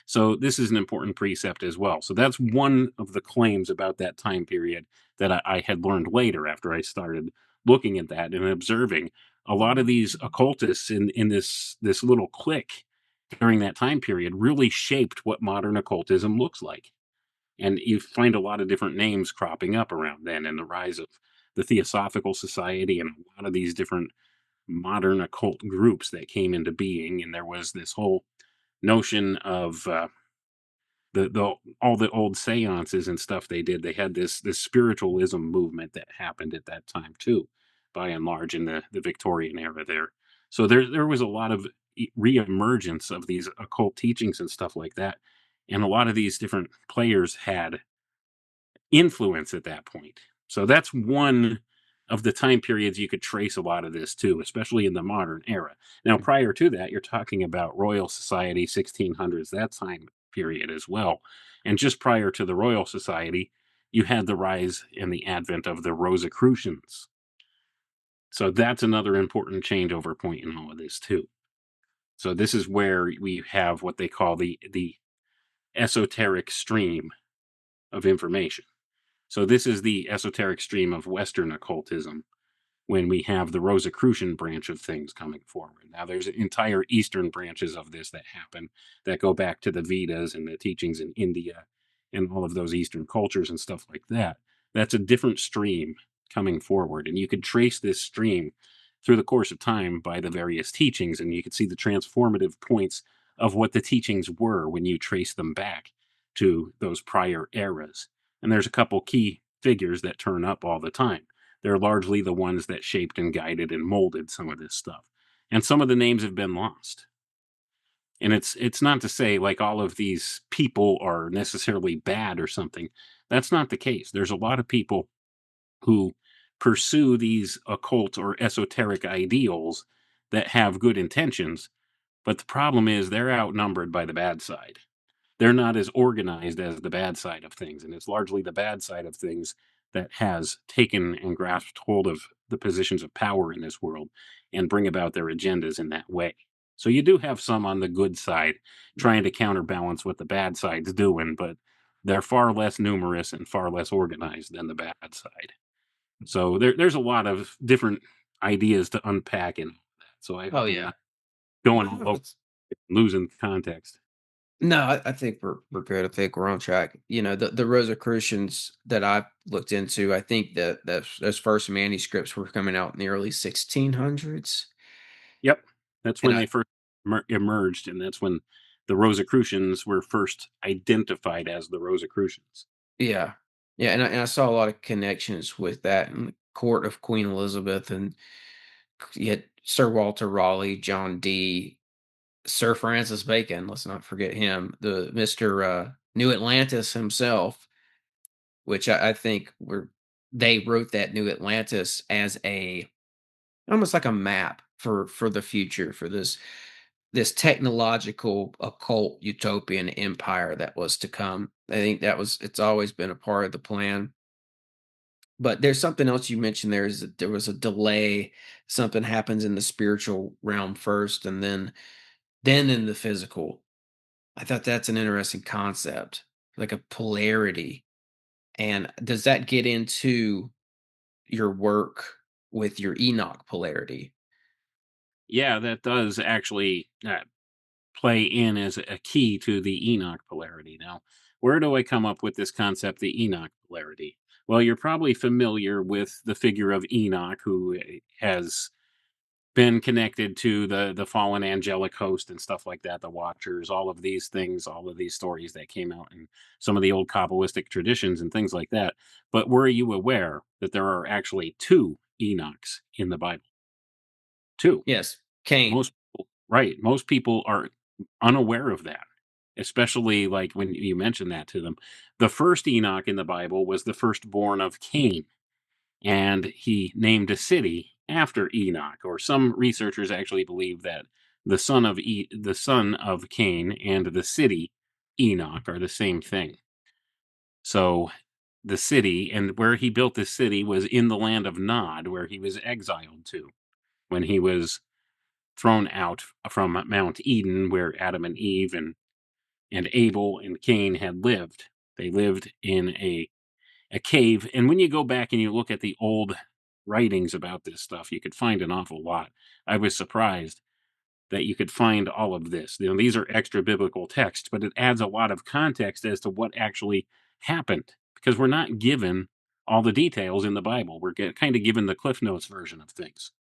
So this is an important precept as well. So that's one of the claims about that time period that I had learned later after I started looking at that and observing a lot of these occultists in this little clique during that time period really shaped what modern occultism looks like. And you find a lot of different names cropping up around then, and the rise of the Theosophical Society and a lot of these different modern occult groups that came into being. And there was this whole notion of the all the old seances and stuff they did. They had this spiritualism movement that happened at that time too, by and large in the Victorian era there. So there was a lot of reemergence of these occult teachings and stuff like that, and a lot of these different players had influence at that point. So that's one of the time periods you could trace a lot of this to, especially in the modern era. Now, prior to that, you're talking about Royal Society, 1600s, that time period as well. And just prior to the Royal Society, you had the rise and the advent of the Rosicrucians. So that's another important changeover point in all of this too. So this is where we have what they call the esoteric stream of information. So this is the esoteric stream of Western occultism when we have the Rosicrucian branch of things coming forward. Now there's entire Eastern branches of this that happen that go back to the Vedas and the teachings in India and all of those Eastern cultures and stuff like that. That's a different stream coming forward. And you could trace this stream through the course of time by the various teachings, and you could see the transformative points of what the teachings were when you trace them back to those prior eras. And there's a couple key figures that turn up all the time. They're largely the ones that shaped and guided and molded some of this stuff. And some of the names have been lost. And it's not to say like all of these people are necessarily bad or something. That's not the case. There's a lot of people who pursue these occult or esoteric ideals that have good intentions, but the problem is they're outnumbered by the bad side. They're not as organized as the bad side of things, and it's largely the bad side of things that has taken and grasped hold of the positions of power in this world and bring about their agendas in that way. So you do have some on the good side trying to counterbalance what the bad side's doing, but they're far less numerous and far less organized than the bad side. So there's a lot of different ideas to unpack in that. So I Oh hope I'm yeah. not going all over, losing context. No, I think we're good. I think we're on track. You know, the Rosicrucians that I looked into, I think that those first manuscripts were coming out in the early 1600s. Yep. That's And when they first emerged, and that's when the Rosicrucians were first identified as the Rosicrucians. yeah, yeah, and I saw a lot of connections with that in the court of Queen Elizabeth, and yet Sir Walter Raleigh, John Dee, Sir Francis Bacon, let's not forget him, the Mr. New Atlantis himself, which I think they wrote that New Atlantis as almost like a map for the future, for this technological occult utopian empire that was to come. I think it's always been a part of the plan. But there's something else you mentioned there is that there was a delay. Something happens in the spiritual realm first and then in the physical. I thought that's an interesting concept, like a polarity. And does that get into your work with your Enoch polarity? Yeah, that does actually play in as a key to the Enoch polarity. Now, where do I come up with this concept, the Enoch polarity? Well, you're probably familiar with the figure of Enoch, who has been connected to the fallen angelic host and stuff like that, the Watchers, all of these things, all of these stories that came out in some of the old Kabbalistic traditions and things like that. But were you aware that there are actually two Enochs in the Bible? Two. Yes, Cain. Most people, right? Most people are unaware of that, especially like when you mention that to them. The first Enoch in the Bible was the firstborn of Cain, and he named a city after Enoch. Or some researchers actually believe that the son of Cain and the city Enoch are the same thing. So the city and where he built this city was in the land of Nod, where he was exiled to when he was thrown out from Mount Eden, where Adam and Eve and Abel and Cain had lived. They lived in a cave. And when you go back and you look at the old writings about this stuff, you could find an awful lot. I was surprised that you could find all of this. You know, these are extra biblical texts, but it adds a lot of context as to what actually happened because we're not given all the details in the Bible. We're kind of given the Cliff Notes version of things.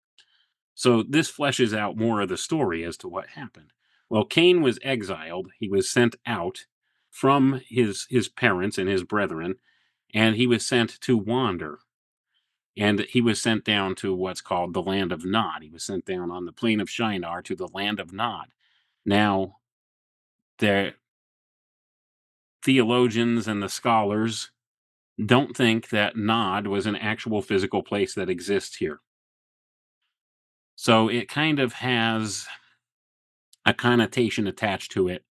So this fleshes out more of the story as to what happened. Well, Cain was exiled. He was sent out from his parents and his brethren, and he was sent to wander. And he was sent down to what's called the land of Nod. He was sent down on the plain of Shinar to the land of Nod. Now, the theologians and the scholars don't think that Nod was an actual physical place that exists here. So it kind of has a connotation attached to it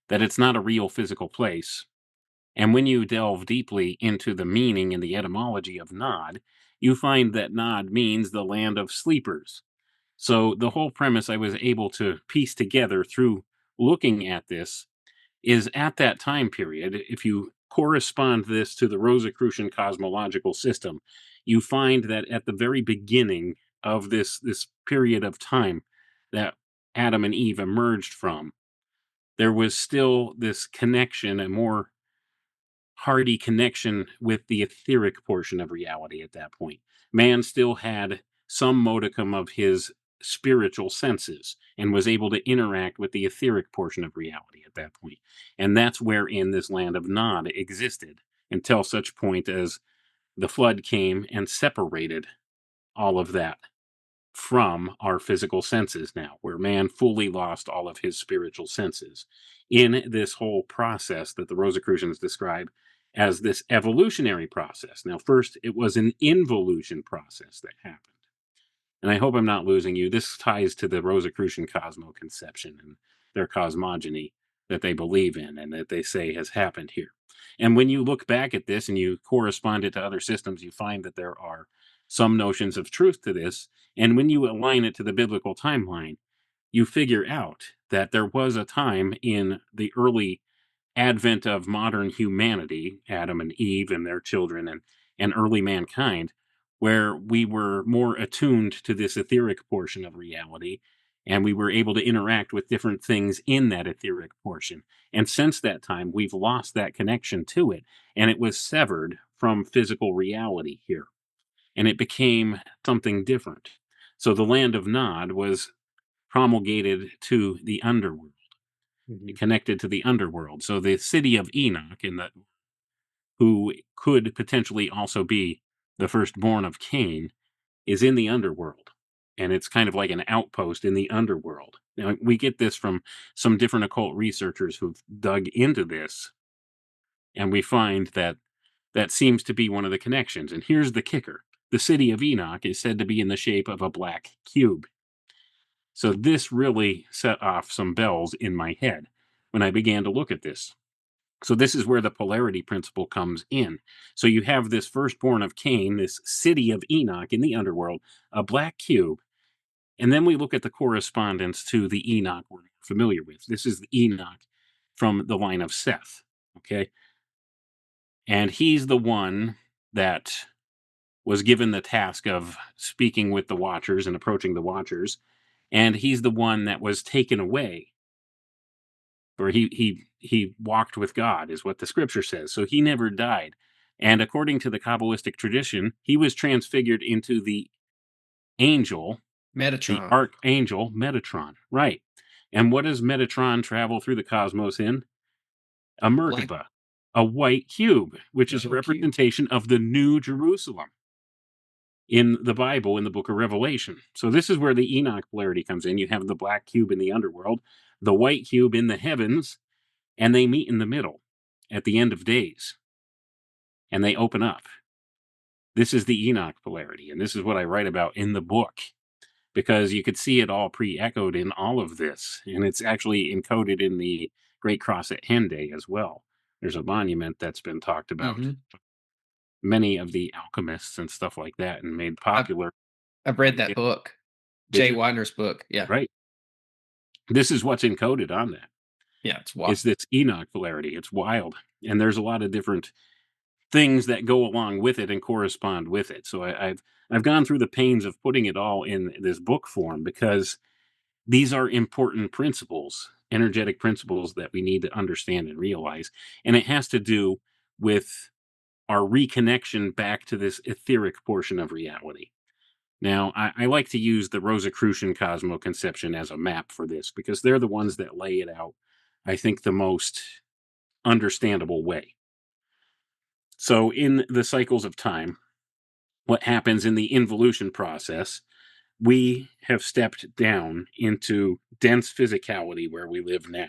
that it's not a real physical place. And when you delve deeply into the meaning and the etymology of Nod, you find that Nod means the land of sleepers. So the whole premise I was able to piece together through looking at this is at that time period, if you correspond this to the Rosicrucian cosmological system, you find that at the very beginning of this period of time that Adam and Eve emerged from, there was still this connection, a more hearty connection with the etheric portion of reality at that point. Man still had some modicum of his spiritual senses and was able to interact with the etheric portion of reality at that point. And that's wherein this land of Nod existed until such point as the flood came and separated all of that from our physical senses now, where man fully lost all of his spiritual senses in this whole process that the Rosicrucians describe as this evolutionary process. Now, first, it was an involution process that happened. And I hope I'm not losing you. This ties to the Rosicrucian cosmoconception and their cosmogony that they believe in and that they say has happened here. And when you look back at this and you correspond it to other systems, you find that there are some notions of truth to this. And when you align it to the biblical timeline, you figure out that there was a time in the early advent of modern humanity, Adam and Eve and their children and early mankind, where we were more attuned to this etheric portion of reality and we were able to interact with different things in that etheric portion. And since that time, we've lost that connection to it, and it was severed from physical reality here, and it became something different. So the land of Nod was promulgated to the underworld, connected to the underworld. So the city of Enoch, who could potentially also be the firstborn of Cain, is in the underworld. and it's kind of like an outpost in the underworld. Now, we get this from some different occult researchers who've dug into this, and we find that that seems to be one of the connections. And here's the kicker. The city of Enoch is said to be in the shape of a black cube. So this really set off some bells in my head when I began to look at this. So this is where the polarity principle comes in. So you have this firstborn of Cain, this city of Enoch in the underworld, a black cube, and then we look at the correspondence to the Enoch we're familiar with. This is the Enoch from the line of Seth, okay? And he's the one that was given the task of speaking with the Watchers and approaching the Watchers, and he's the one that was taken away, or he walked with God, is what the scripture says. So he never died. And according to the Kabbalistic tradition, he was transfigured into the angel, the Metatron. archangel Metatron. Right. And what does Metatron travel through the cosmos in? A Merkaba, a white cube, which is a representation of the New Jerusalem in the Bible, in the book of Revelation. So this is where the Enoch polarity comes in. You have the black cube in the underworld, the white cube in the heavens, and they meet in the middle at the end of days, and they open up. This is the Enoch polarity, and this is what I write about in the book, because you could see it all pre-echoed in all of this, and it's actually encoded in the Great Cross at Henday as well. There's a monument that's been talked about. Many of the alchemists and stuff like that, and made popular. I've read that book, Jay Weiner's book. Yeah, right. This is what's encoded on that. Yeah, it's wild. It's this Enoch polarity. It's wild, and there's a lot of different things that go along with it and correspond with it. So I've gone through the pains of putting it all in this book form, because these are important principles, energetic principles that we need to understand and realize, and it has to do with our reconnection back to this etheric portion of reality. Now, I like to use the Rosicrucian cosmoconception as a map for this, because they're the ones that lay it out, I think, the most understandable way. So in the cycles of time, what happens in the involution process, we have stepped down into dense physicality where we live now.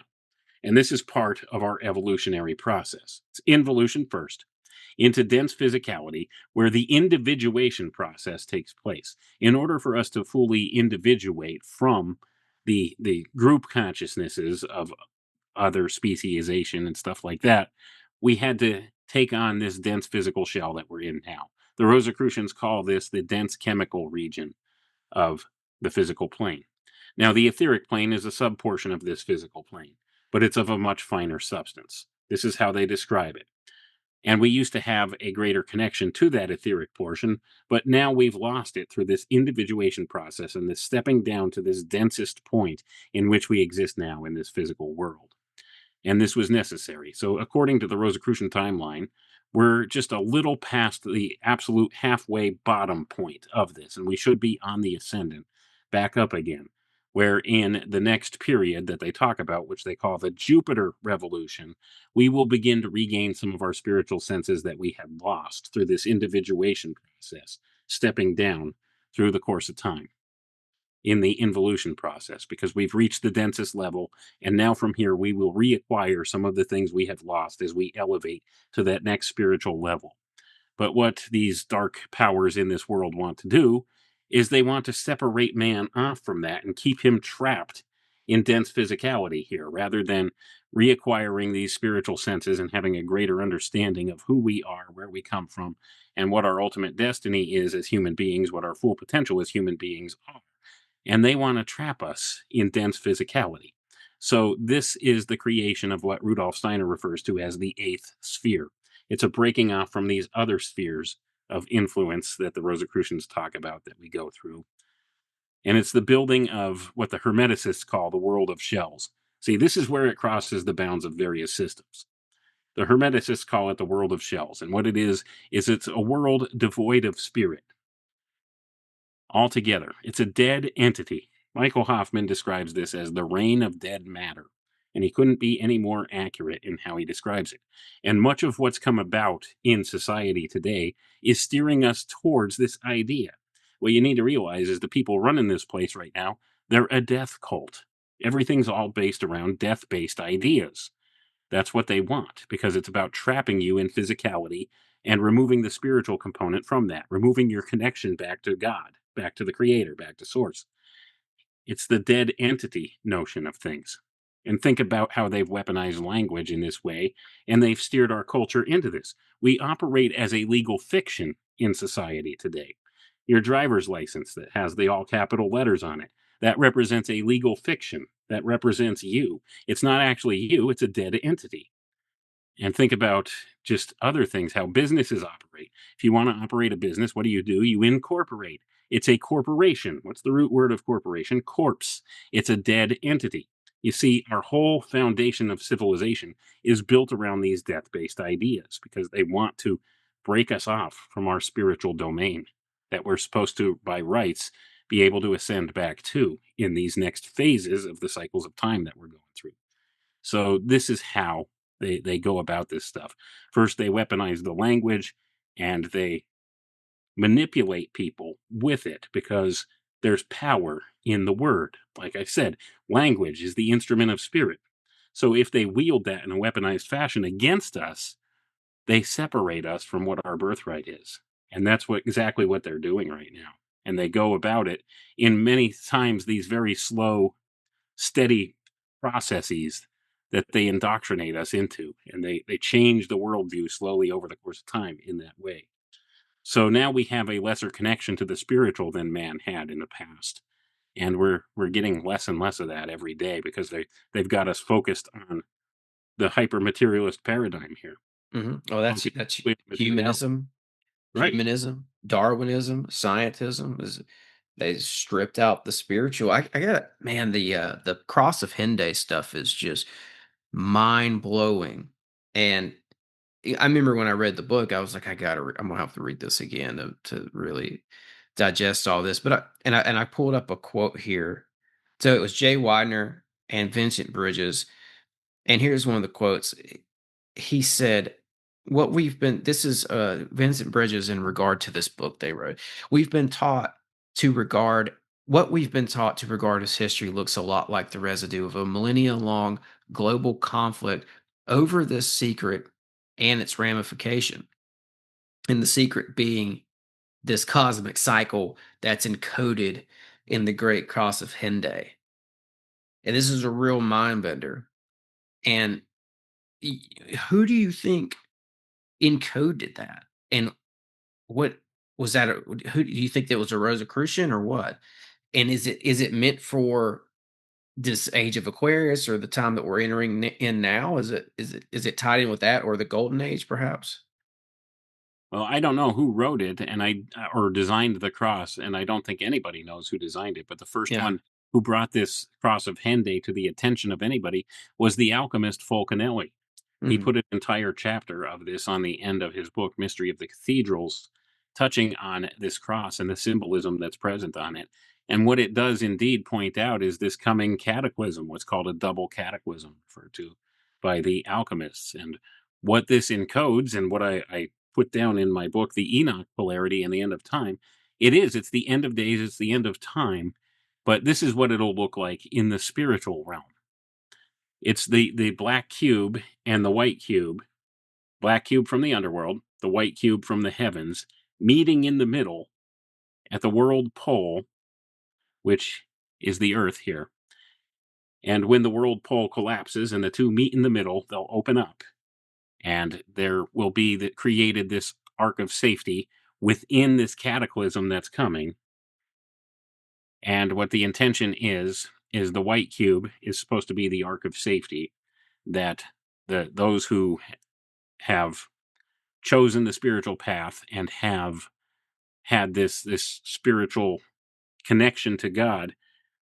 And this is part of our evolutionary process. It's involution first, into dense physicality, where the individuation process takes place. In order for us to fully individuate from the group consciousnesses of other speciation and stuff like that, we had to take on this dense physical shell that we're in now. The Rosicrucians call this the dense chemical region of the physical plane. Now, the etheric plane is a subportion of this physical plane, but it's of a much finer substance. This is how they describe it. And we used to have a greater connection to that etheric portion, but now we've lost it through this individuation process and this stepping down to this densest point in which we exist now in this physical world. And this was necessary. So according to the Rosicrucian timeline, we're just a little past the absolute halfway bottom point of this, and we should be on the ascendant back up again, where in the next period that they talk about, which they call the Jupiter revolution, we will begin to regain some of our spiritual senses that we had lost through this individuation process, stepping down through the course of time in the involution process, because we've reached the densest level, and now from here we will reacquire some of the things we have lost as we elevate to that next spiritual level. But what these dark powers in this world want to do is they want to separate man off from that and keep him trapped in dense physicality here, rather than reacquiring these spiritual senses and having a greater understanding of who we are, where we come from, and what our ultimate destiny is as human beings, what our full potential as human beings are. And they want to trap us in dense physicality. So this is the creation of what Rudolf Steiner refers to as the eighth sphere. It's a breaking off from these other spheres of influence that the Rosicrucians talk about that we go through. And it's the building of what the Hermeticists call the world of shells. See, this is where it crosses the bounds of various systems. The Hermeticists call it the world of shells. And what it is it's a world devoid of spirit. Altogether, it's a dead entity. Michael Hoffman describes this as the reign of dead matter, and he couldn't be any more accurate in how he describes it. And much of what's come about in society today is steering us towards this idea. What you need to realize is the people running this place right now, they're a death cult. Everything's all based around death-based ideas. That's what they want, because it's about trapping you in physicality and removing the spiritual component from that, removing your connection back to God, back to the creator, back to source. It's the dead entity notion of things. And think about how they've weaponized language in this way, and they've steered our culture into this. We operate as a legal fiction in society today. Your driver's license that has the all capital letters on it, that represents a legal fiction. That represents you. It's not actually you, it's a dead entity. And think about just other things, how businesses operate. If you want to operate a business, what do? You incorporate. It's a corporation. What's the root word of corporation? Corpse. It's a dead entity. You see, our whole foundation of civilization is built around these death-based ideas because they want to break us off from our spiritual domain that we're supposed to, by rights, be able to ascend back to in these next phases of the cycles of time that we're going through. So this is how they go about this stuff. First, they weaponize the language and they manipulate people with it because there's power in the word. Like I said, language is the instrument of spirit. So if they wield that in a weaponized fashion against us, they separate us from what our birthright is. And that's exactly what they're doing right now. And they go about it in many times these very slow, steady processes that they indoctrinate us into. And they change the worldview slowly over the course of time in that way. So now we have a lesser connection to the spiritual than man had in the past. And we're getting less and less of that every day because they've got us focused on the hyper materialist paradigm here. Oh, that's humanism, right? Humanism, Darwinism, scientism. They stripped out the spiritual. I got, man, the cross of Henday stuff is just mind blowing. And I remember when I read the book, I was like, I'm gonna have to read this again to really digest all this. But I pulled up a quote here. So it was Jay Widener and Vincent Bridges, and here's one of the quotes. He said, "What we've been this is Vincent Bridges in regard to this book they wrote. We've been taught to regard what we've been taught to regard as history looks a lot like the residue of a millennia long global conflict over this secret and its ramification. And the secret being this cosmic cycle that's encoded in the Great Cross of Henday. And this is a real mind bender. And who do you think encoded that? And what was that? Who do you think that was a Rosicrucian or what? And is it meant for this age of Aquarius or the time that we're entering in now? Is it tied in with that or the golden age perhaps? Well, I don't know who wrote it or designed the cross, and I don't think anybody knows who designed it. But the first Yeah. one who brought this cross of Henday to the attention of anybody was the alchemist Fulcanelli. He Mhm. put an entire chapter of this on the end of his book, Mystery of the Cathedrals, touching on this cross and the symbolism that's present on it. And what it does indeed point out is this coming cataclysm, what's called a double cataclysm, referred to by the alchemists. And what this encodes, and what I put down in my book, The Enoch Polarity and the End of Time, it's the end of days, it's the end of time. But this is what it'll look like in the spiritual realm. It's the black cube and the white cube, black cube from the underworld, the white cube from the heavens, meeting in the middle at the world pole, which is the earth here. And when the world pole collapses and the two meet in the middle, they'll open up. And there will be created this ark of safety within this cataclysm that's coming. And what the intention is the white cube is supposed to be the ark of safety that those who have chosen the spiritual path and have had this spiritual connection to God,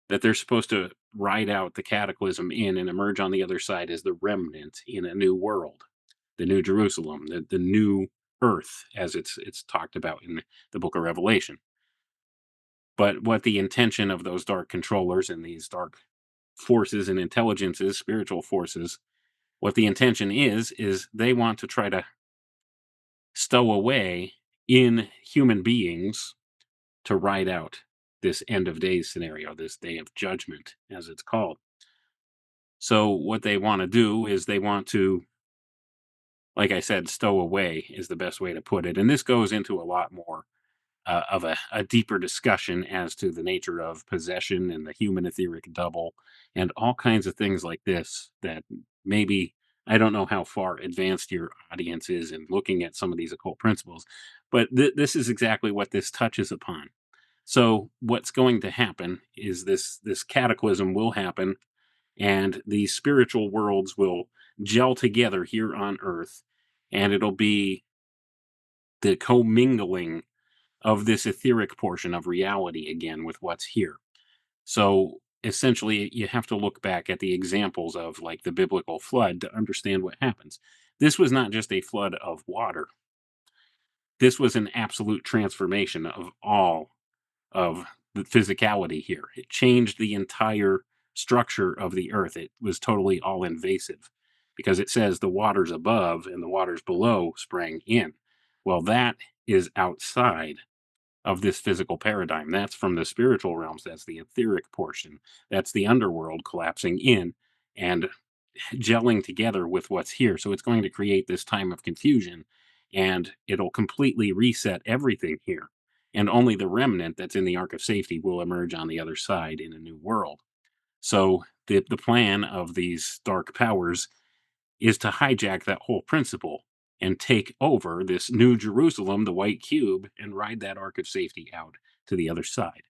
that they're supposed to ride out the cataclysm in and emerge on the other side as the remnant in a new world, the new Jerusalem, the new earth, as it's talked about in the book of Revelation. But what the intention of those dark controllers and these dark forces and intelligences, spiritual forces, what the intention is they want to try to stow away in human beings to ride out this end of days scenario, this day of judgment, as it's called. So what they want to do is they want to, like I said, stow away is the best way to put it. And this goes into a lot more of a deeper discussion as to the nature of possession and the human etheric double and all kinds of things like this that maybe I don't know how far advanced your audience is in looking at some of these occult principles, but this is exactly what this touches upon. So what's going to happen is this cataclysm will happen, and the spiritual worlds will gel together here on Earth, and it'll be the commingling of this etheric portion of reality again with what's here. So essentially, you have to look back at the examples of like the biblical flood to understand what happens. This was not just a flood of water. This was an absolute transformation of all of the physicality here. It changed the entire structure of the earth. It was totally all invasive because it says the waters above and the waters below sprang in. Well, that is outside of this physical paradigm. That's from the spiritual realms. That's the etheric portion. That's the underworld collapsing in and gelling together with what's here. So it's going to create this time of confusion, and it'll completely reset everything here. And only the remnant that's in the ark of safety will emerge on the other side in a new world. So the plan of these dark powers is to hijack that whole principle and take over this new Jerusalem, the white cube, and ride that ark of safety out to the other side.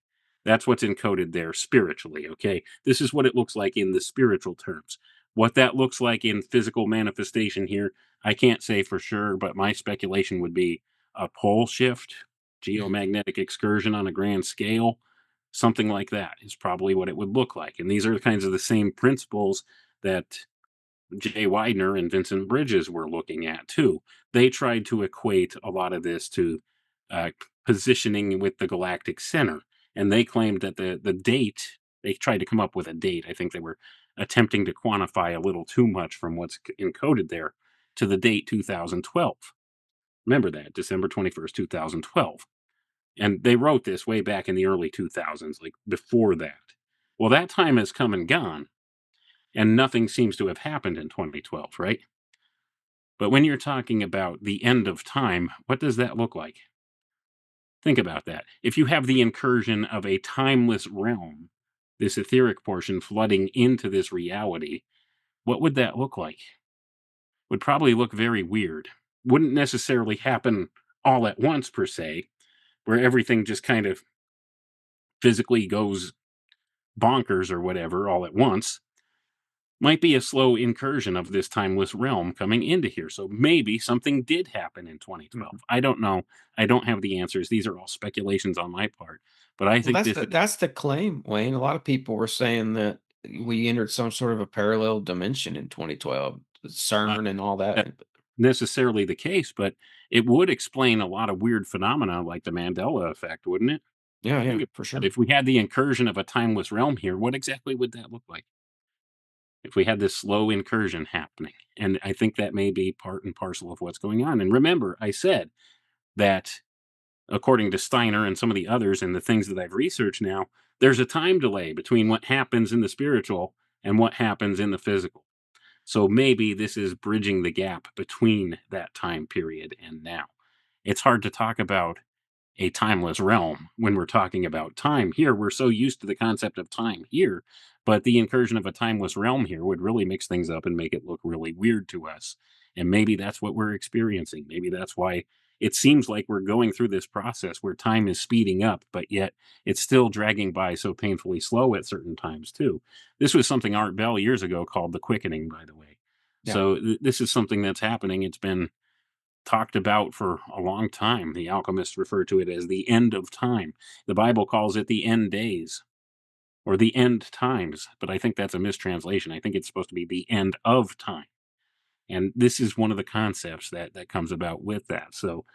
That's what's encoded there spiritually, okay? This is what it looks like in the spiritual terms. What that looks like in physical manifestation here, I can't say for sure, but my speculation would be a pole shift, geomagnetic excursion on a grand scale, something like that is probably what it would look like. And these are the kinds of the same principles that Jay Widener and Vincent Bridges were looking at too. They tried to equate a lot of this to uh, positioning with the galactic center, and they claimed that the date they tried to come up with a date. I think they were attempting to quantify a little too much from what's encoded there to the date 2012. Remember that December 21st, 2012, and they wrote this way back in the early 2000s, like before that. Well, that time has come and gone, and nothing seems to have happened in 2012, right? But when you're talking about the end of time, what does that look like? Think about that. If you have the incursion of a timeless realm, this etheric portion flooding into this reality, what would that look like? Would probably look very weird. Wouldn't necessarily happen all at once, per se, where everything just kind of physically goes bonkers or whatever all at once. Might be a slow incursion of this timeless realm coming into here. So maybe something did happen in 2012. I don't know. I don't have the answers. These are all speculations on my part. But I Well, think that's the claim, Wayne. A lot of people were saying that we entered some sort of a parallel dimension in 2012, uh, CERN and all that. that's necessarily the case, but it would explain a lot of weird phenomena like the Mandela effect, wouldn't it? Yeah, yeah, Think about for that. sure. If we had the incursion of a timeless realm here, what exactly would that look like? If we had this slow incursion happening. And I think that may be part and parcel of what's going on. And remember, I said that according to Steiner and some of the others and the things that I've researched now, there's a time delay between what happens in the spiritual and what happens in the physical. So maybe this is bridging the gap between that time period and now. It's hard to talk about a timeless realm when we're talking about time. Here, we're so used to the concept of time here, but the incursion of a timeless realm here would really mix things up and make it look really weird to us. And maybe that's what we're experiencing. Maybe that's why it seems like we're going through this process where time is speeding up, but yet it's still dragging by so painfully slow at certain times, too. This was something Art Bell years ago called the quickening, by the way. Yeah. So this is something that's happening. It's been talked about for a long time. The alchemists refer to it as the end of time. The Bible calls it the end days or the end times, but I think that's a mistranslation. I think it's supposed to be the end of time. And this is one of the concepts that comes about with that. So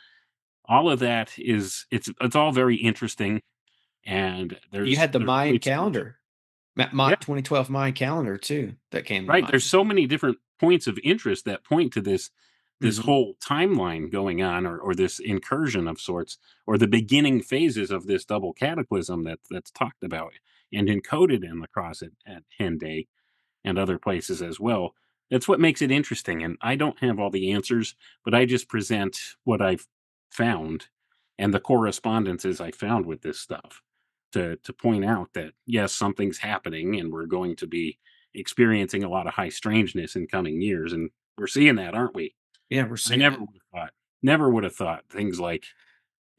all of that is it's all very interesting, and You had the there's Mayan really too much. calendar, Yeah, 2012 Mayan calendar too, that came to right. There's mind. so many different points of interest that point to this this whole timeline going on, or this incursion of sorts, or the beginning phases of this double cataclysm that's talked about and encoded in the cross at Henday and other places as well. That's what makes it interesting. And I don't have all the answers, but I just present what I've found and the correspondences I found with this stuff to point out that, yes, something's happening and we're going to be experiencing a lot of high strangeness in coming years. And we're seeing that, aren't we? Yeah, we're I seeing it. never would have thought things like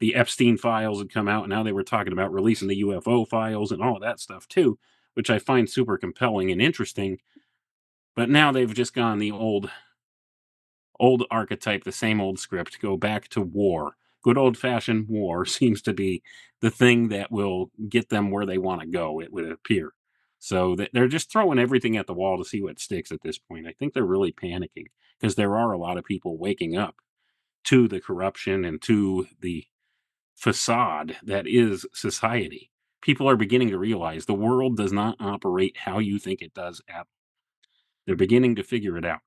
the Epstein files had come out, and now they were talking about releasing the UFO files and all of that stuff too, which I find super compelling and interesting. But now they've just gone the old archetype, the same old script, go back to war. Good old fashioned war seems to be the thing that will get them where they want to go, it would appear. So they're just throwing everything at the wall to see what sticks at this point. I think they're really panicking because there are a lot of people waking up to the corruption and to the facade that is society. People are beginning to realize the world does not operate how you think it does at. They're beginning to figure it out.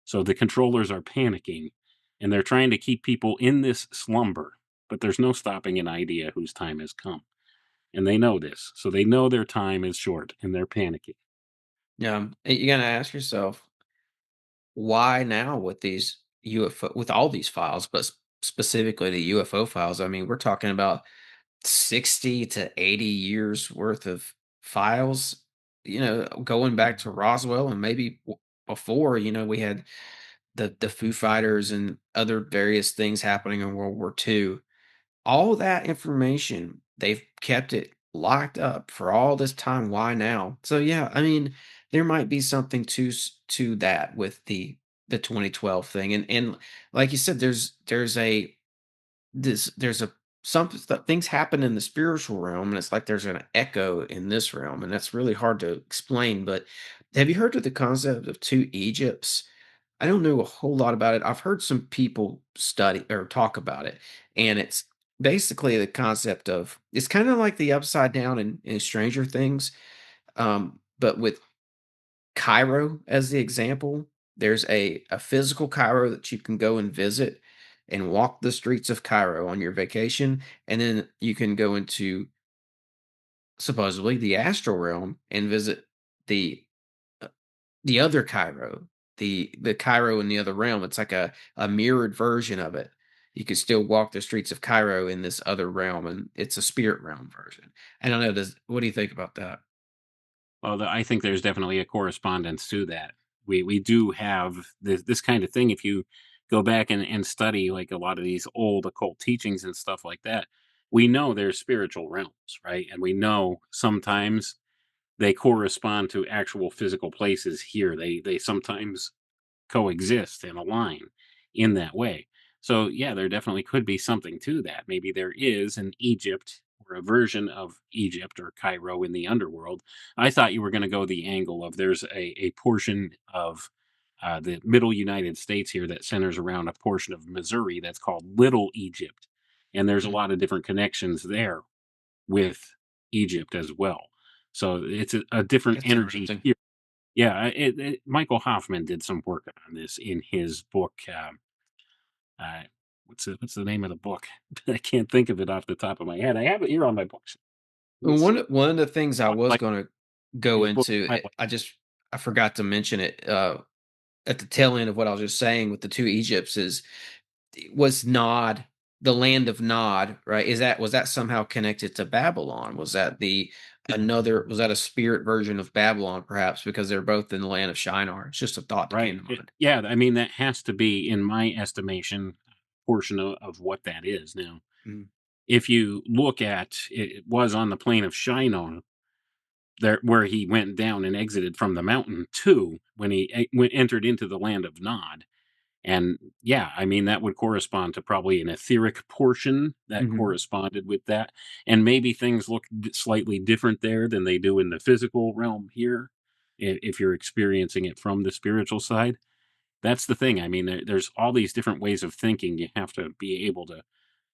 So the controllers are panicking and they're trying to keep people in this slumber, but there's no stopping an idea whose time has come. And they know this. So they know their time is short and they're panicking. Yeah, and you gotta ask yourself, why now with these UFO, with all these files, but specifically the UFO files? I mean, we're talking about 60 to 80 years worth of files, going back to Roswell and maybe before, we had the Foo Fighters and other various things happening in World War II. All that information, they've kept it locked up for all this time. Why now? So yeah, I mean, there might be something to that with the 2012 thing, and like you said, there's a things happen in the spiritual realm, and it's like there's an echo in this realm, and that's really hard to explain. But have you heard of the concept of two Egypts? I don't know a whole lot about it. I've heard some people study or talk about it, and it's basically the concept of it's kind of like the upside down in Stranger Things, but with Cairo as the example. There's a physical Cairo that you can go and visit and walk the streets of Cairo on your vacation, and then you can go into supposedly the astral realm and visit the the other Cairo, the Cairo in the other realm. It's like a mirrored version of it. You can still walk the streets of Cairo in this other realm, and it's a spirit realm version. I don't know. What do you think about that? Well, I think there's definitely a correspondence to that. We do have this kind of thing. If you go back and study like a lot of these old occult teachings and stuff like that, we know there's spiritual realms, right? And we know sometimes they correspond to actual physical places here. They sometimes coexist and align in that way. So yeah, there definitely could be something to that. Maybe there is an Egypt or a version of Egypt or Cairo in the underworld. I thought you were going to go the angle of there's a portion of the middle United States here that centers around a portion of Missouri that's called Little Egypt. And there's a Mm, lot of different connections there with Egypt as well. So it's a different that's energy interesting. here. Yeah, Michael Hoffman did some work on this in his book. Uh, what's the name of the book? I can't think of it off the top of my head. I have it here on my books. Let me Well, see. one of the things I was Twilight, going to go his book into, Twilight. I forgot to mention it at the tail end of what I was just saying with the two Egypts is was Nod, the land of Nod, right? Was that somehow connected to Babylon? Was that a spirit version of Babylon, perhaps, because they're both in the land of Shinar? It's just a thought that Right. came to mind. Yeah. I mean, that has to be, in my estimation, portion of what that is. Now, Mm, if you look at it, was on the plain of Shinar there, where he went down and exited from the mountain too, when he entered into the land of Nod. And yeah, I mean, that would correspond to probably an etheric portion that mhm. corresponded with that. And maybe things look slightly different there than they do in the physical realm here, if you're experiencing it from the spiritual side. That's the thing. I mean, there's all these different ways of thinking you have to be able to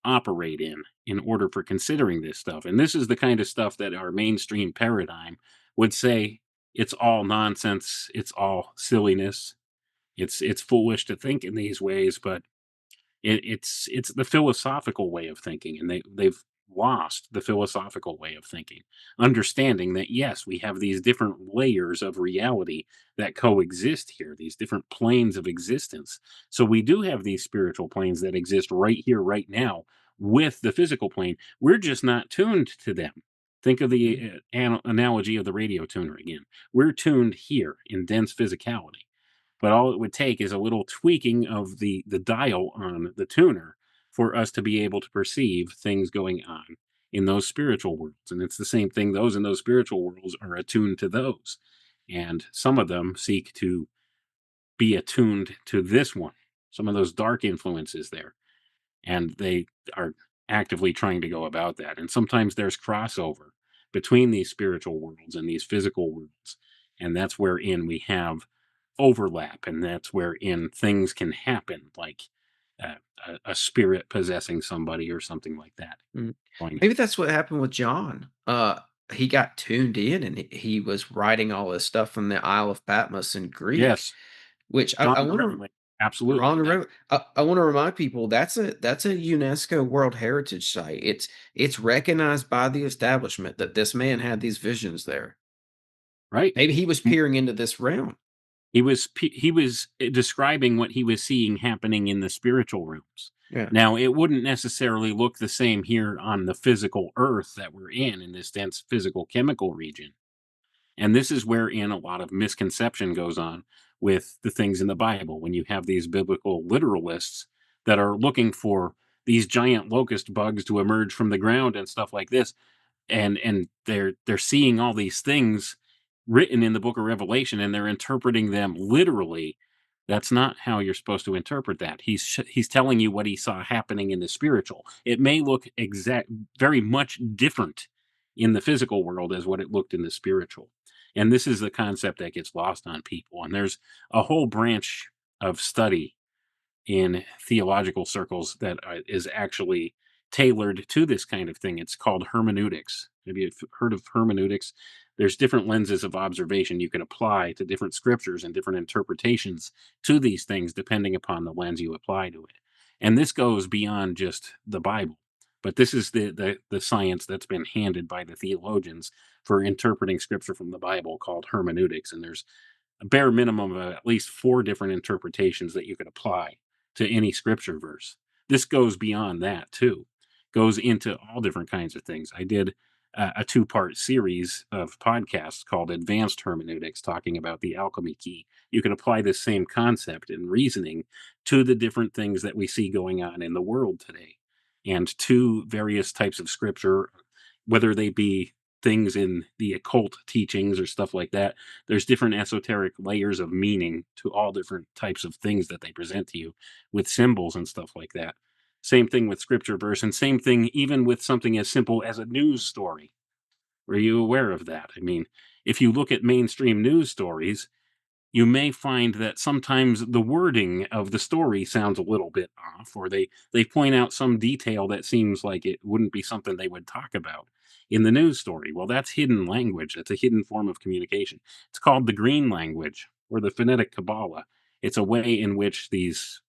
operate in order for considering this stuff. And this is the kind of stuff that our mainstream paradigm would say it's all nonsense, it's all silliness, It's foolish to think in these ways, but it's the philosophical way of thinking, and they've lost the philosophical way of thinking, understanding that yes, we have these different layers of reality that coexist here, these different planes of existence. So we do have these spiritual planes that exist right here, right now, with the physical plane. We're just not tuned to them. Think of the analogy of the radio tuner again. We're tuned here in dense physicality, but all it would take is a little tweaking of the dial on the tuner for us to be able to perceive things going on in those spiritual worlds. And it's the same thing, those in those spiritual worlds are attuned to those. And some of them seek to be attuned to this one, some of those dark influences there. And they are actively trying to go about that. And sometimes there's crossover between these spiritual worlds and these physical worlds. And that's wherein we have overlap, and that's wherein things can happen, like a spirit possessing somebody or something like that. Mm. Going, Maybe that's what happened with John. He got tuned in and he was writing all this stuff from the Isle of Patmos in Greek, yes, which I John the want to Revelator, absolutely. wrong and I want to remind people that's a UNESCO World Heritage Site. It's recognized by the establishment that this man had these visions there. Right. Maybe he was peering into this realm. He was describing what he was seeing happening in the spiritual realms. Yeah. Now, it wouldn't necessarily look the same here on the physical earth that we're in this dense physical chemical region. And this is wherein a lot of misconception goes on with the things in the Bible. When you have these biblical literalists that are looking for these giant locust bugs to emerge from the ground and stuff like this, and they're seeing all these things written in the book of Revelation, and they're interpreting them literally. That's not how you're supposed to interpret that. He's telling you what he saw happening in the spiritual. It may look very much different in the physical world as what it looked in the spiritual. And this is the concept that gets lost on people. And there's a whole branch of study in theological circles that is actually tailored to this kind of thing. It's called hermeneutics. Have you heard of hermeneutics? There's different lenses of observation you can apply to different scriptures and different interpretations to these things depending upon the lens you apply to it. And this goes beyond just the Bible. But this is the science that's been handed by the theologians for interpreting scripture from the Bible, called hermeneutics. And there's a bare minimum of at least 4 different interpretations that you could apply to any scripture verse. This goes beyond that too. Goes into all different kinds of things. I did a 2-part series of podcasts called Advanced Hermeneutics, talking about the alchemy key. You can apply this same concept and reasoning to the different things that we see going on in the world today, and to various types of scripture, whether they be things in the occult teachings or stuff like that. There's different esoteric layers of meaning to all different types of things that they present to you with symbols and stuff like that. Same thing with scripture verse, and same thing even with something as simple as a news story. Were you aware of that? I mean, if you look at mainstream news stories, you may find that sometimes the wording of the story sounds a little bit off, or they point out some detail that seems like it wouldn't be something they would talk about in the news story. Well, that's hidden language. That's a hidden form of communication. It's called the green language, or the phonetic Kabbalah. It's a way in which these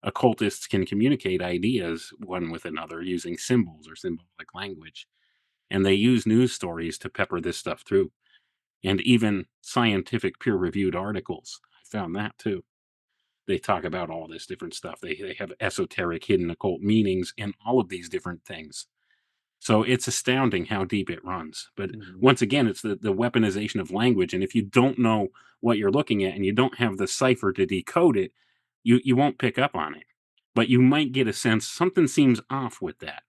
occultists can communicate ideas one with another using symbols or symbolic language. And they use news stories to pepper this stuff through, and even scientific peer-reviewed articles. I found that too. They talk about all this different stuff. They have esoteric, hidden occult meanings in all of these different things. So it's astounding how deep it runs. But once again, it's the weaponization of language. And if you don't know what you're looking at and you don't have the cipher to decode it, you won't pick up on it. But you might get a sense something seems off with that.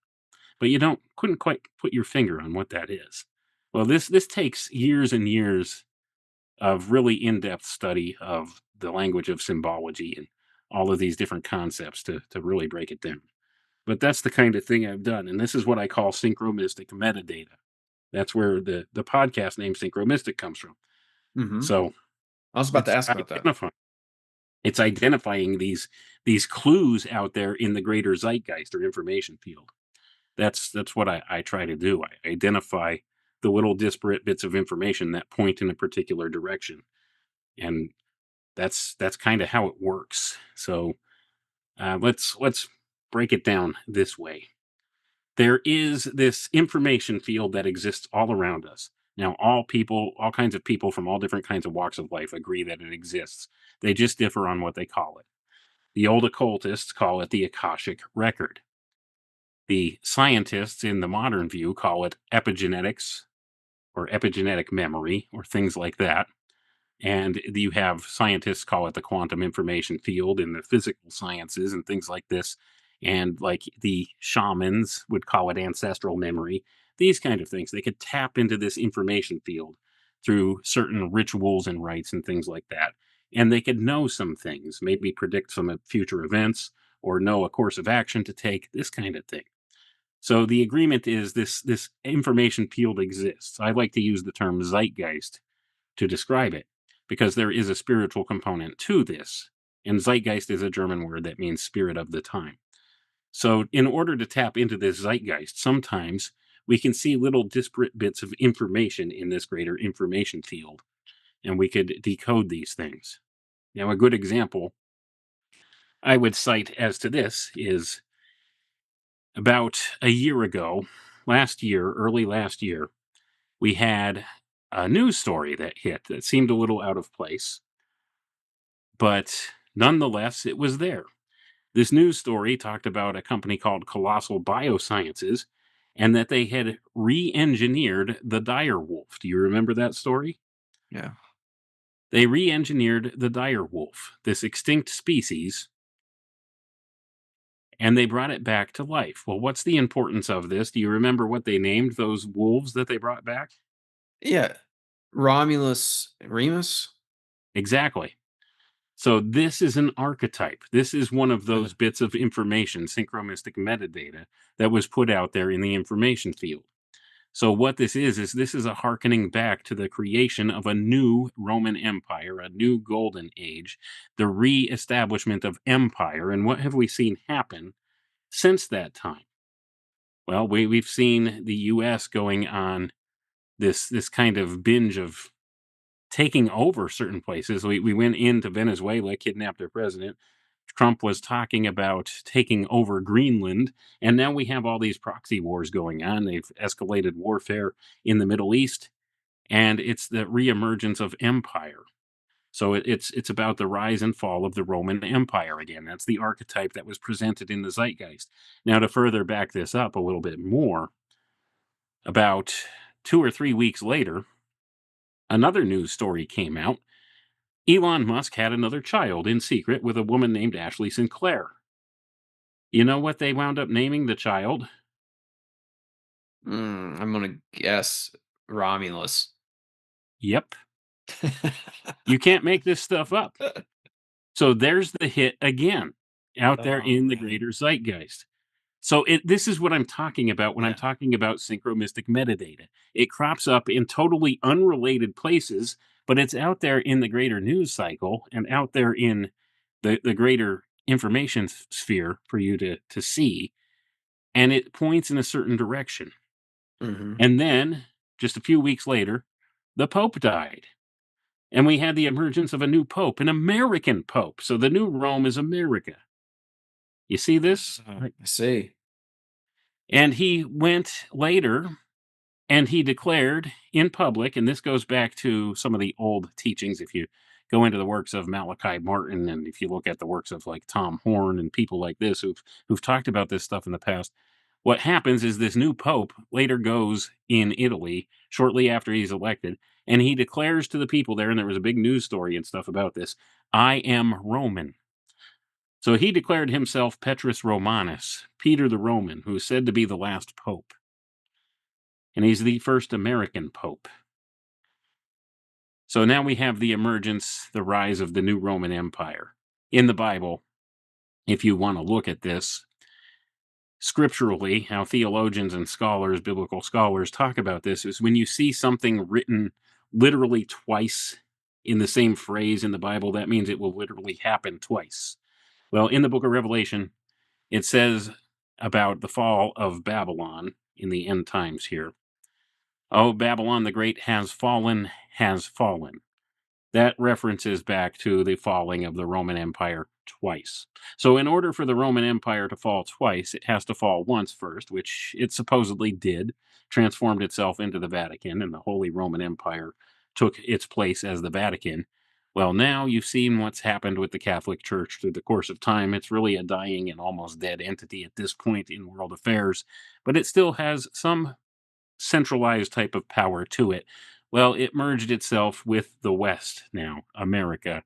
But you couldn't quite put your finger on what that is. Well, this takes years and years of really in-depth study of the language of symbology and all of these different concepts to really break it down. But that's the kind of thing I've done, and this is what I call synchromystic metadata. That's where the podcast name Synchromystic comes from. Mm-hmm. So I was about to ask about that. It's identifying these clues out there in the greater zeitgeist or information field. That's what I try to do. I identify the little disparate bits of information that point in a particular direction. And That's kind of how it works. So let's break it down this way. There is this information field that exists all around us. Now, all kinds of people from all different kinds of walks of life agree that it exists. They just differ on what they call it. The old occultists call it the Akashic record. The scientists in the modern view call it epigenetics or epigenetic memory or things like that. And you have scientists call it the quantum information field in the physical sciences and things like this. And like the shamans would call it ancestral memory, these kind of things. They could tap into this information field through certain rituals and rites and things like that. And they could know some things, maybe predict some future events or know a course of action to take, this kind of thing. So the agreement is this information field exists. I like to use the term zeitgeist to describe it, because there is a spiritual component to this. And Zeitgeist is a German word that means spirit of the time. So in order to tap into this Zeitgeist, sometimes we can see little disparate bits of information in this greater information field, and we could decode these things. Now, a good example I would cite as to this is about a year ago, early last year, we had a news story that hit that seemed a little out of place. But nonetheless, it was there. This news story talked about a company called Colossal Biosciences and that they had re-engineered the dire wolf. Do you remember that story? Yeah. They re-engineered the dire wolf, this extinct species, and they brought it back to life. Well, what's the importance of this? Do you remember what they named those wolves that they brought back? Yeah. Romulus Remus? Exactly. So this is an archetype. This is one of those bits of information, synchromystic metadata, that was put out there in the information field. So what this is this is a hearkening back to the creation of a new Roman Empire, a new golden age, the re-establishment of empire. And what have we seen happen since that time? Well, we've seen the U.S. going on this kind of binge of taking over certain places. We went into Venezuela, kidnapped their president. Trump was talking about taking over Greenland, and now we have all these proxy wars going on. They've escalated warfare in the Middle East, and it's the reemergence of empire. So it's about the rise and fall of the Roman Empire again. That's the archetype that was presented in the zeitgeist. Now, to further back this up a little bit more, about 2 or 3 weeks later, another news story came out. Elon Musk had another child in secret with a woman named Ashley Sinclair. You know what they wound up naming the child? I'm going to guess Romulus. Yep. You can't make this stuff up. So there's the hit again out there in the greater zeitgeist. So this is what I'm talking about when I'm talking about synchromystic metadata. It crops up in totally unrelated places, but it's out there in the greater news cycle and out there in the greater information sphere for you to see. And it points in a certain direction. Mm-hmm. And then, just a few weeks later, the Pope died. And we had the emergence of a new Pope, an American Pope. So the new Rome is America. You see this? I see. And he went later and he declared in public, and this goes back to some of the old teachings. If you go into the works of Malachi Martin, and if you look at the works of like Tom Horn and people like this who've talked about this stuff in the past, what happens is this new pope later goes in Italy shortly after he's elected, and he declares to the people there, and there was a big news story and stuff about this, I am Roman. So he declared himself Petrus Romanus, Peter the Roman, who is said to be the last pope. And he's the first American pope. So now we have the emergence, the rise of the new Roman Empire. In the Bible, if you want to look at this, scripturally, how theologians and scholars, biblical scholars, talk about this is when you see something written literally twice in the same phrase in the Bible, that means it will literally happen twice. Well, in the book of Revelation, it says about the fall of Babylon in the end times here. Oh, Babylon the Great has fallen, has fallen. that references back to the falling of the Roman Empire twice. So, in order for the Roman Empire to fall twice, it has to fall once first, which it supposedly did, transformed itself into the Vatican, and the Holy Roman Empire took its place as the Vatican. Well, now you've seen what's happened with the Catholic Church through the course of time. It's really a dying and almost dead entity at this point in world affairs, but it still has some centralized type of power to it. Well, it merged itself with the West now, America.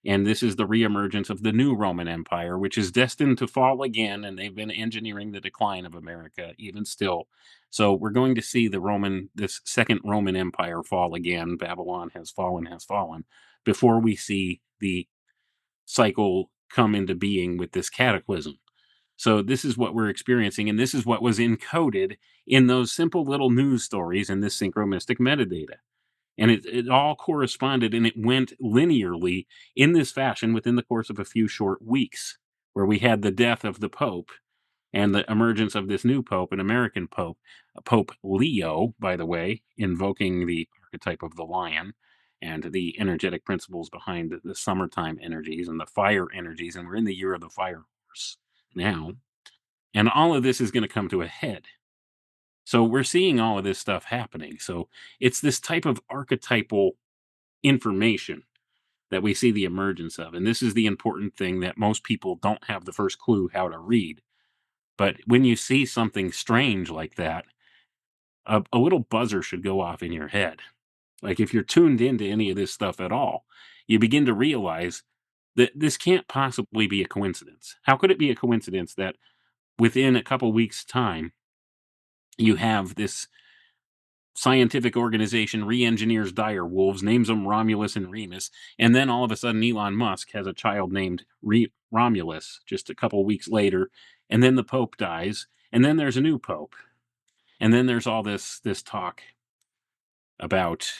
And this is the reemergence of the new Roman Empire, which is destined to fall again. And they've been engineering the decline of America even still. So we're going to see this second Roman Empire fall again. Babylon has fallen, before we see the cycle come into being with this cataclysm. So this is what we're experiencing, and this is what was encoded in those simple little news stories in this synchromystic metadata. And it all corresponded, and it went linearly in this fashion within the course of a few short weeks, where we had the death of the Pope and the emergence of this new Pope, an American Pope, Pope Leo, by the way, invoking the archetype of the lion and the energetic principles behind the summertime energies and the fire energies. And we're in the year of the fire horse now. And all of this is going to come to a head. So we're seeing all of this stuff happening. So it's this type of archetypal information that we see the emergence of. And this is the important thing that most people don't have the first clue how to read. But when you see something strange like that, a little buzzer should go off in your head. Like if you're tuned into any of this stuff at all, you begin to realize that this can't possibly be a coincidence. How could it be a coincidence that within a couple weeks' time, you have this scientific organization re-engineers dire wolves, names them Romulus and Remus, and then all of a sudden Elon Musk has a child named Romulus just a couple weeks later, and then the Pope dies, and then there's a new Pope, and then there's all this talk about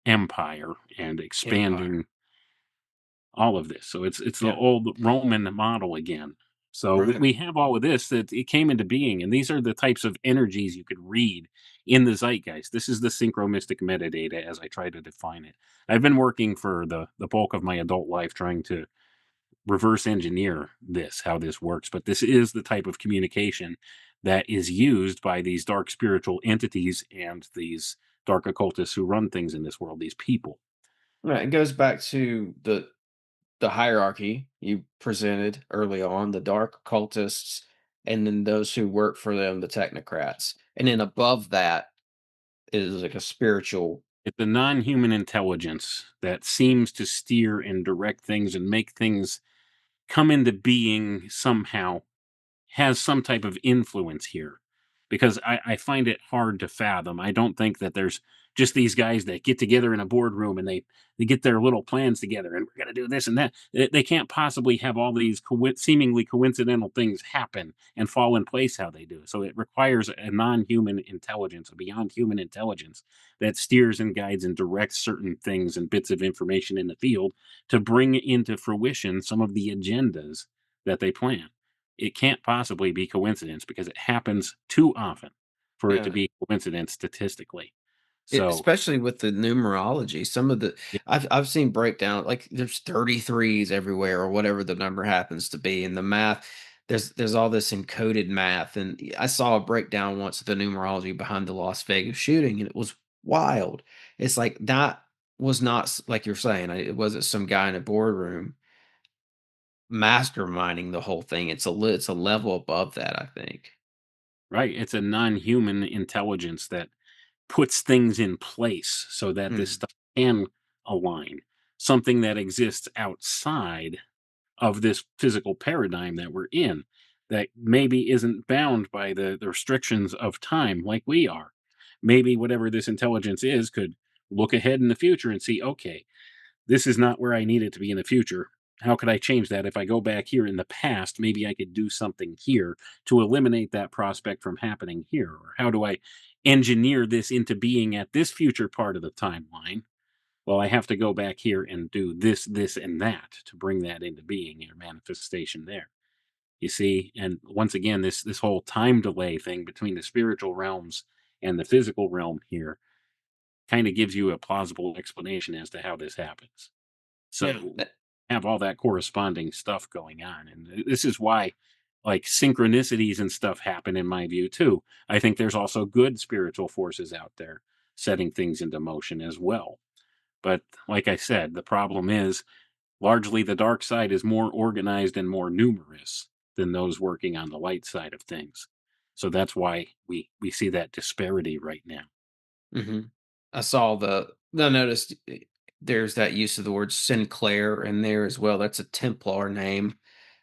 empire and expanding Empire. all of this. So it's the Yeah. old Roman model again. So Right. we have all of this that it came into being, and these are the types of energies you could read in the zeitgeist. This is the synchromystic metadata as I try to define it. I've been working for the bulk of my adult life trying to reverse engineer this, how this works, but this is the type of communication that is used by these dark spiritual entities and these dark occultists who run things in this world, these people. Right. It goes back to the hierarchy you presented early on, the dark occultists, and then those who work for them, the technocrats. And then above that is like a spiritual. It's a non-human intelligence that seems to steer and direct things and make things come into being somehow, has some type of influence here, because I find it hard to fathom. I don't think that there's just these guys that get together in a boardroom and they get their little plans together and we're going to do this and that. They can't possibly have all these seemingly coincidental things happen and fall in place how they do. So it requires a non-human intelligence, a beyond human intelligence that steers and guides and directs certain things and bits of information in the field to bring into fruition some of the agendas that they plan. It can't possibly be coincidence because it happens too often for it to Yeah. be coincidence statistically. So, Especially with the numerology, some of the yeah, I've seen breakdown like there's 33s everywhere or whatever the number happens to be, and the math there's all this encoded math, and I saw a breakdown once of the numerology behind the Las Vegas shooting, and it was wild. It's like that was not like you're saying, it wasn't some guy in a boardroom masterminding the whole thing. It's a level above that, I think. right. It's a non-human intelligence that puts things in place so that this Hmm. stuff can align. Something that exists outside of this physical paradigm that we're in, that maybe isn't bound by the restrictions of time like we are. Maybe whatever this intelligence is could look ahead in the future and see, okay, this is not where I need it to be in the future. How could I change that? If I go back here in the past, maybe I could do something here to eliminate that prospect from happening here. Or how do I engineer this into being at this future part of the timeline? Well, I have to go back here and do this, this, and that to bring that into being or manifestation there. You see, and once again, this whole time delay thing between the spiritual realms and the physical realm here kind of gives you a plausible explanation as to how this happens. So Yeah. have all that corresponding stuff going on. And this is why like synchronicities and stuff happen in my view too. I think there's also good spiritual forces out there setting things into motion as well. But like I said, the problem is largely the dark side is more organized and more numerous than those working on the light side of things. So that's why we see that disparity right now. Hmm. I noticed there's that use of the word Sinclair in there as well. That's a Templar name.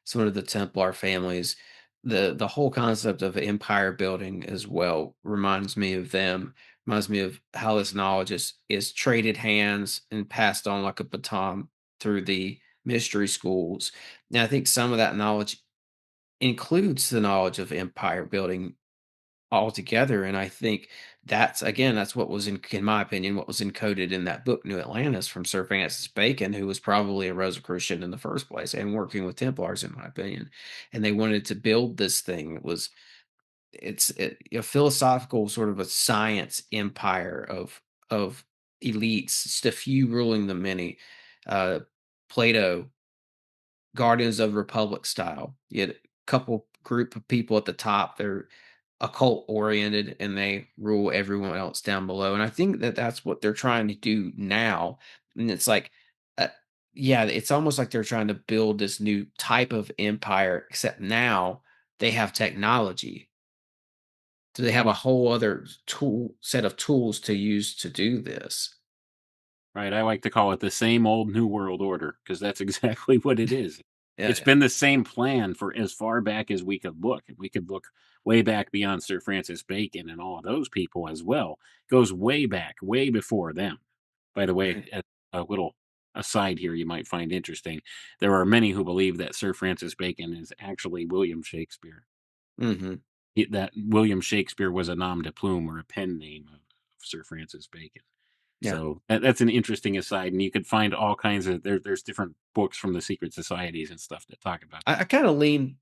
It's one of the Templar families. The whole concept of empire building as well reminds me of them. Reminds me of how this knowledge is traded hands and passed on like a baton through the mystery schools. And I think some of that knowledge includes the knowledge of empire building altogether. And I think that's what was in my opinion, what was encoded in that book, New Atlantis, from Sir Francis Bacon, who was probably a Rosicrucian in the first place and working with Templars, in my opinion. And they wanted to build this thing. A philosophical sort of a science empire of elites, just a few ruling the many. Uh, Plato, Guardians of the Republic style. You had a couple group of people at the top. They're occult oriented and they rule everyone else down below. And I think that that's what they're trying to do now. And it's like, uh, yeah, it's almost like they're trying to build this new type of empire, except now they have technology. So they have a whole other set of tools to use to do this. Right. I like to call it the same old New World Order because that's exactly what it is. It's Yeah. been the same plan for as far back as we could look. And we could look way back beyond Sir Francis Bacon and all of those people as well. Goes way back, way before them. By the way, Right. a little aside here you might find interesting. There are many who believe that Sir Francis Bacon is actually William Shakespeare. Hmm. That William Shakespeare was a nom de plume or a pen name of Sir Francis Bacon. Yeah. So that's an interesting aside, and you could find all kinds of there's different books from the secret societies and stuff that talk about I that. kind of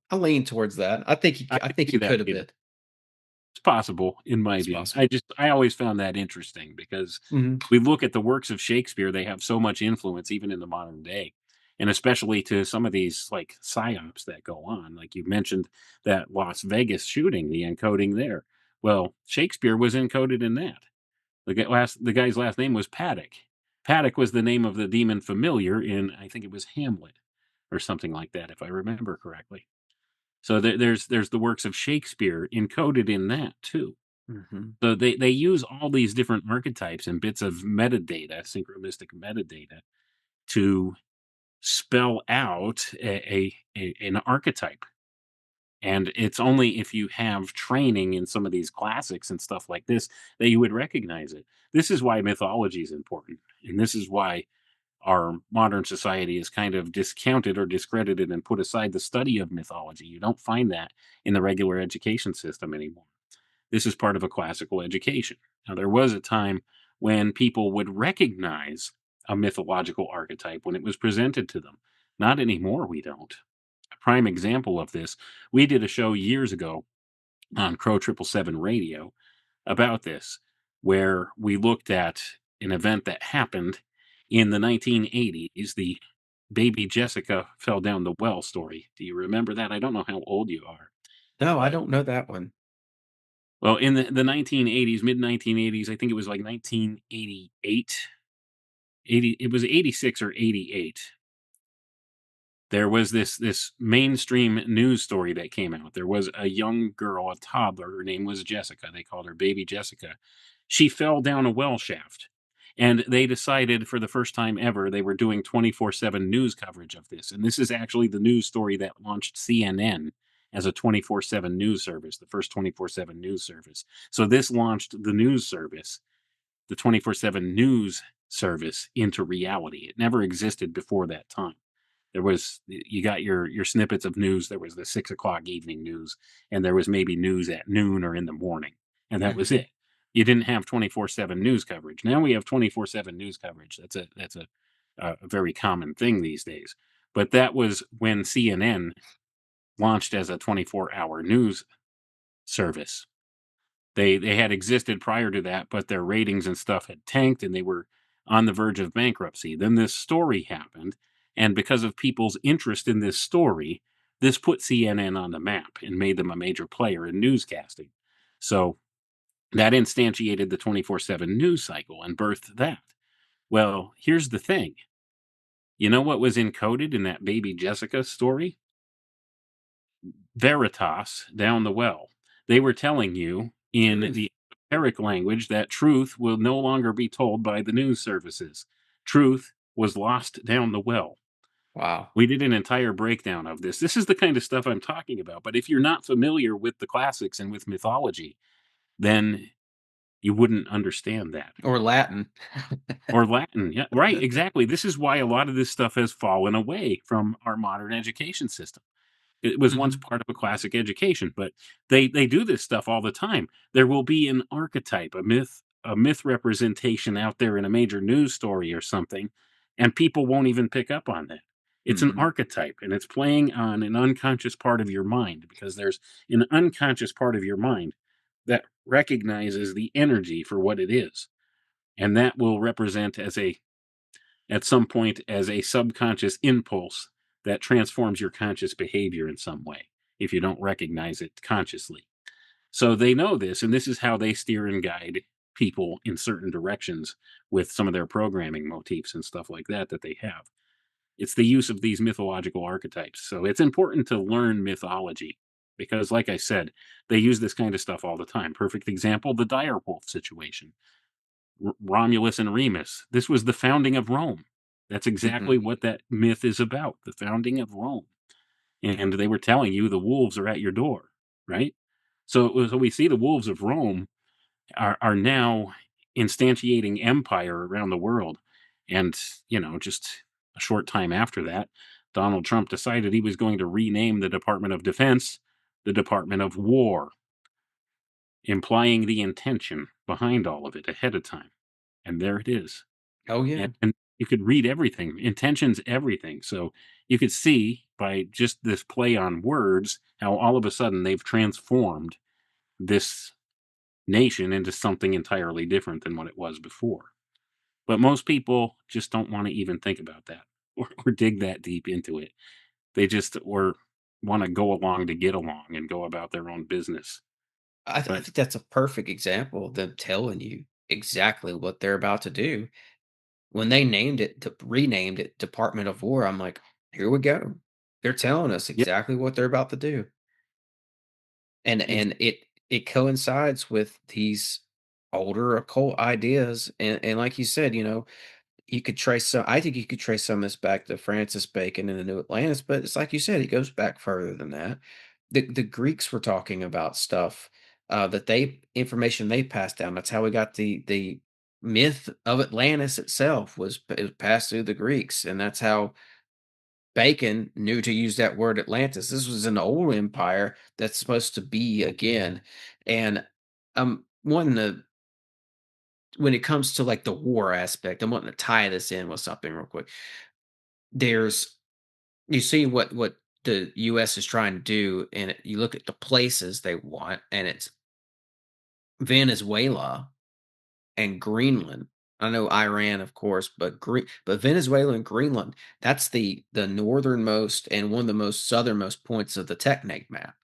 I lean towards that. I I can think see he that could have being been. it's possible in my It's view. possible. I always found that interesting because Mhm. we look at the works of Shakespeare, they have so much influence even in the modern day. And especially to some of these like psyops that go on. Like you mentioned that Las Vegas shooting, the encoding there. Well, Shakespeare was encoded in that. The guy's last name was Paddock. Paddock was the name of the demon familiar in I think it was Hamlet or something like that, if I remember correctly. So there's the works of Shakespeare encoded in that too. Mhm. So they use all these different archetypes and bits of metadata, synchromystic metadata, to spell out an archetype. And it's only if you have training in some of these classics and stuff like this that you would recognize it. This is why mythology is important. And this is why our modern society is kind of discounted or discredited and put aside the study of mythology. You don't find that in the regular education system anymore. This is part of a classical education. Now, there was a time when people would recognize a mythological archetype when it was presented to them. Not anymore, we don't. A prime example of this, we did a show years ago on Crow 777 Radio about this, where we looked at an event that happened in the 1980s, the baby Jessica fell down the well story. Do you remember that? I don't know how old you are, No, I but don't know that one. well, in the 1980s, mid 1980s, I think it was like 1988, 80, it was 86 or 88. There was this mainstream news story that came out. There was a young girl, a toddler. Her name was Jessica. They called her Baby Jessica. She fell down a well shaft, and they decided for the first time ever they were doing 24/7 news coverage of this. And this is actually the news story that launched CNN as a 24/7 news service, the first 24/7 news service. So this launched the news service, the 24/7 news service, into reality. It never existed before that time. There was you got your snippets of news. There was the 6 o'clock evening news, and there was maybe news at noon or in the morning, and that was Mhm. it. You didn't have 24/7 news coverage. Now we have 24/7 news coverage. That's a very common thing these days. But that was when CNN launched as a 24-hour news service. They had existed prior to that, but their ratings and stuff had tanked, and they were on the verge of bankruptcy. Then this story happened, and because of people's interest in this story, this put CNN on the map and made them a major player in newscasting. So that instantiated the 24/7 news cycle and birthed that. Well, here's the thing. You know what was encoded in that baby Jessica story? Veritas down the well. They were telling you in Truth. the esoteric language that truth will no longer be told by the news services. Truth was lost down the well. Wow. We did an entire breakdown of this. This is the kind of stuff I'm talking about. But if you're not familiar with the classics and with mythology, then you wouldn't understand that. Or Latin. Or Latin. Yeah, right. Exactly. This is why a lot of this stuff has fallen away from our modern education system. It was once Mhm. part of a classic education, but they do this stuff all the time. There will be an archetype, a myth representation out there in a major news story or something, and people won't even pick up on that. It's an Mhm. archetype, and it's playing on an unconscious part of your mind because there's an unconscious part of your mind that recognizes the energy for what it is, and that will represent as a at some point as a subconscious impulse that transforms your conscious behavior in some way if you don't recognize it consciously. So they know this, and this is how they steer and guide people in certain directions with some of their programming motifs and stuff like that they have. It's the use of these mythological archetypes. So it's important to learn mythology because, like I said, they use this kind of stuff all the time. Perfect example, the direwolf situation. Romulus and Remus. This was the founding of Rome. That's exactly Mhm. what that myth is about, the founding of Rome. And they were telling you the wolves are at your door, right? So we see the wolves of Rome are now instantiating empire around the world. And, just a short time after that, Donald Trump decided he was going to rename the Department of Defense the Department of War, implying the intention behind all of it ahead of time. And there it is. Oh, And yeah. you could read everything. Intention's everything. So you could see by just this play on words how all of a sudden they've transformed this nation into something entirely different than what it was before. But most people just don't want to even think about that or dig that deep into it. They just or want to go along to get along and go about their own business. I But think that's a perfect example of them telling you exactly what they're about to do. When they renamed it Department of War, I'm like, here we go. They're telling us yeah, exactly what they're about to do. And ex- and it coincides with these older occult ideas. And like you said, you could trace some I think you could trace some of this back to Francis Bacon and the New Atlantis, but it's like you said, it goes back further than that. The Greeks were talking about stuff that information they passed down. That's how we got the myth of Atlantis itself it was passed through the Greeks, and that's how Bacon knew to use that word Atlantis. This was an old empire that's supposed to be again. And wanting to when it comes to like the war aspect, I'm wanting to tie this in with something real quick. There's you see what the US is trying to do, and you look at the places they want, and it's Venezuela and Greenland. I know Iran, of course, but Venezuela and Greenland, that's the northernmost and one of the most southernmost points of the Technate map.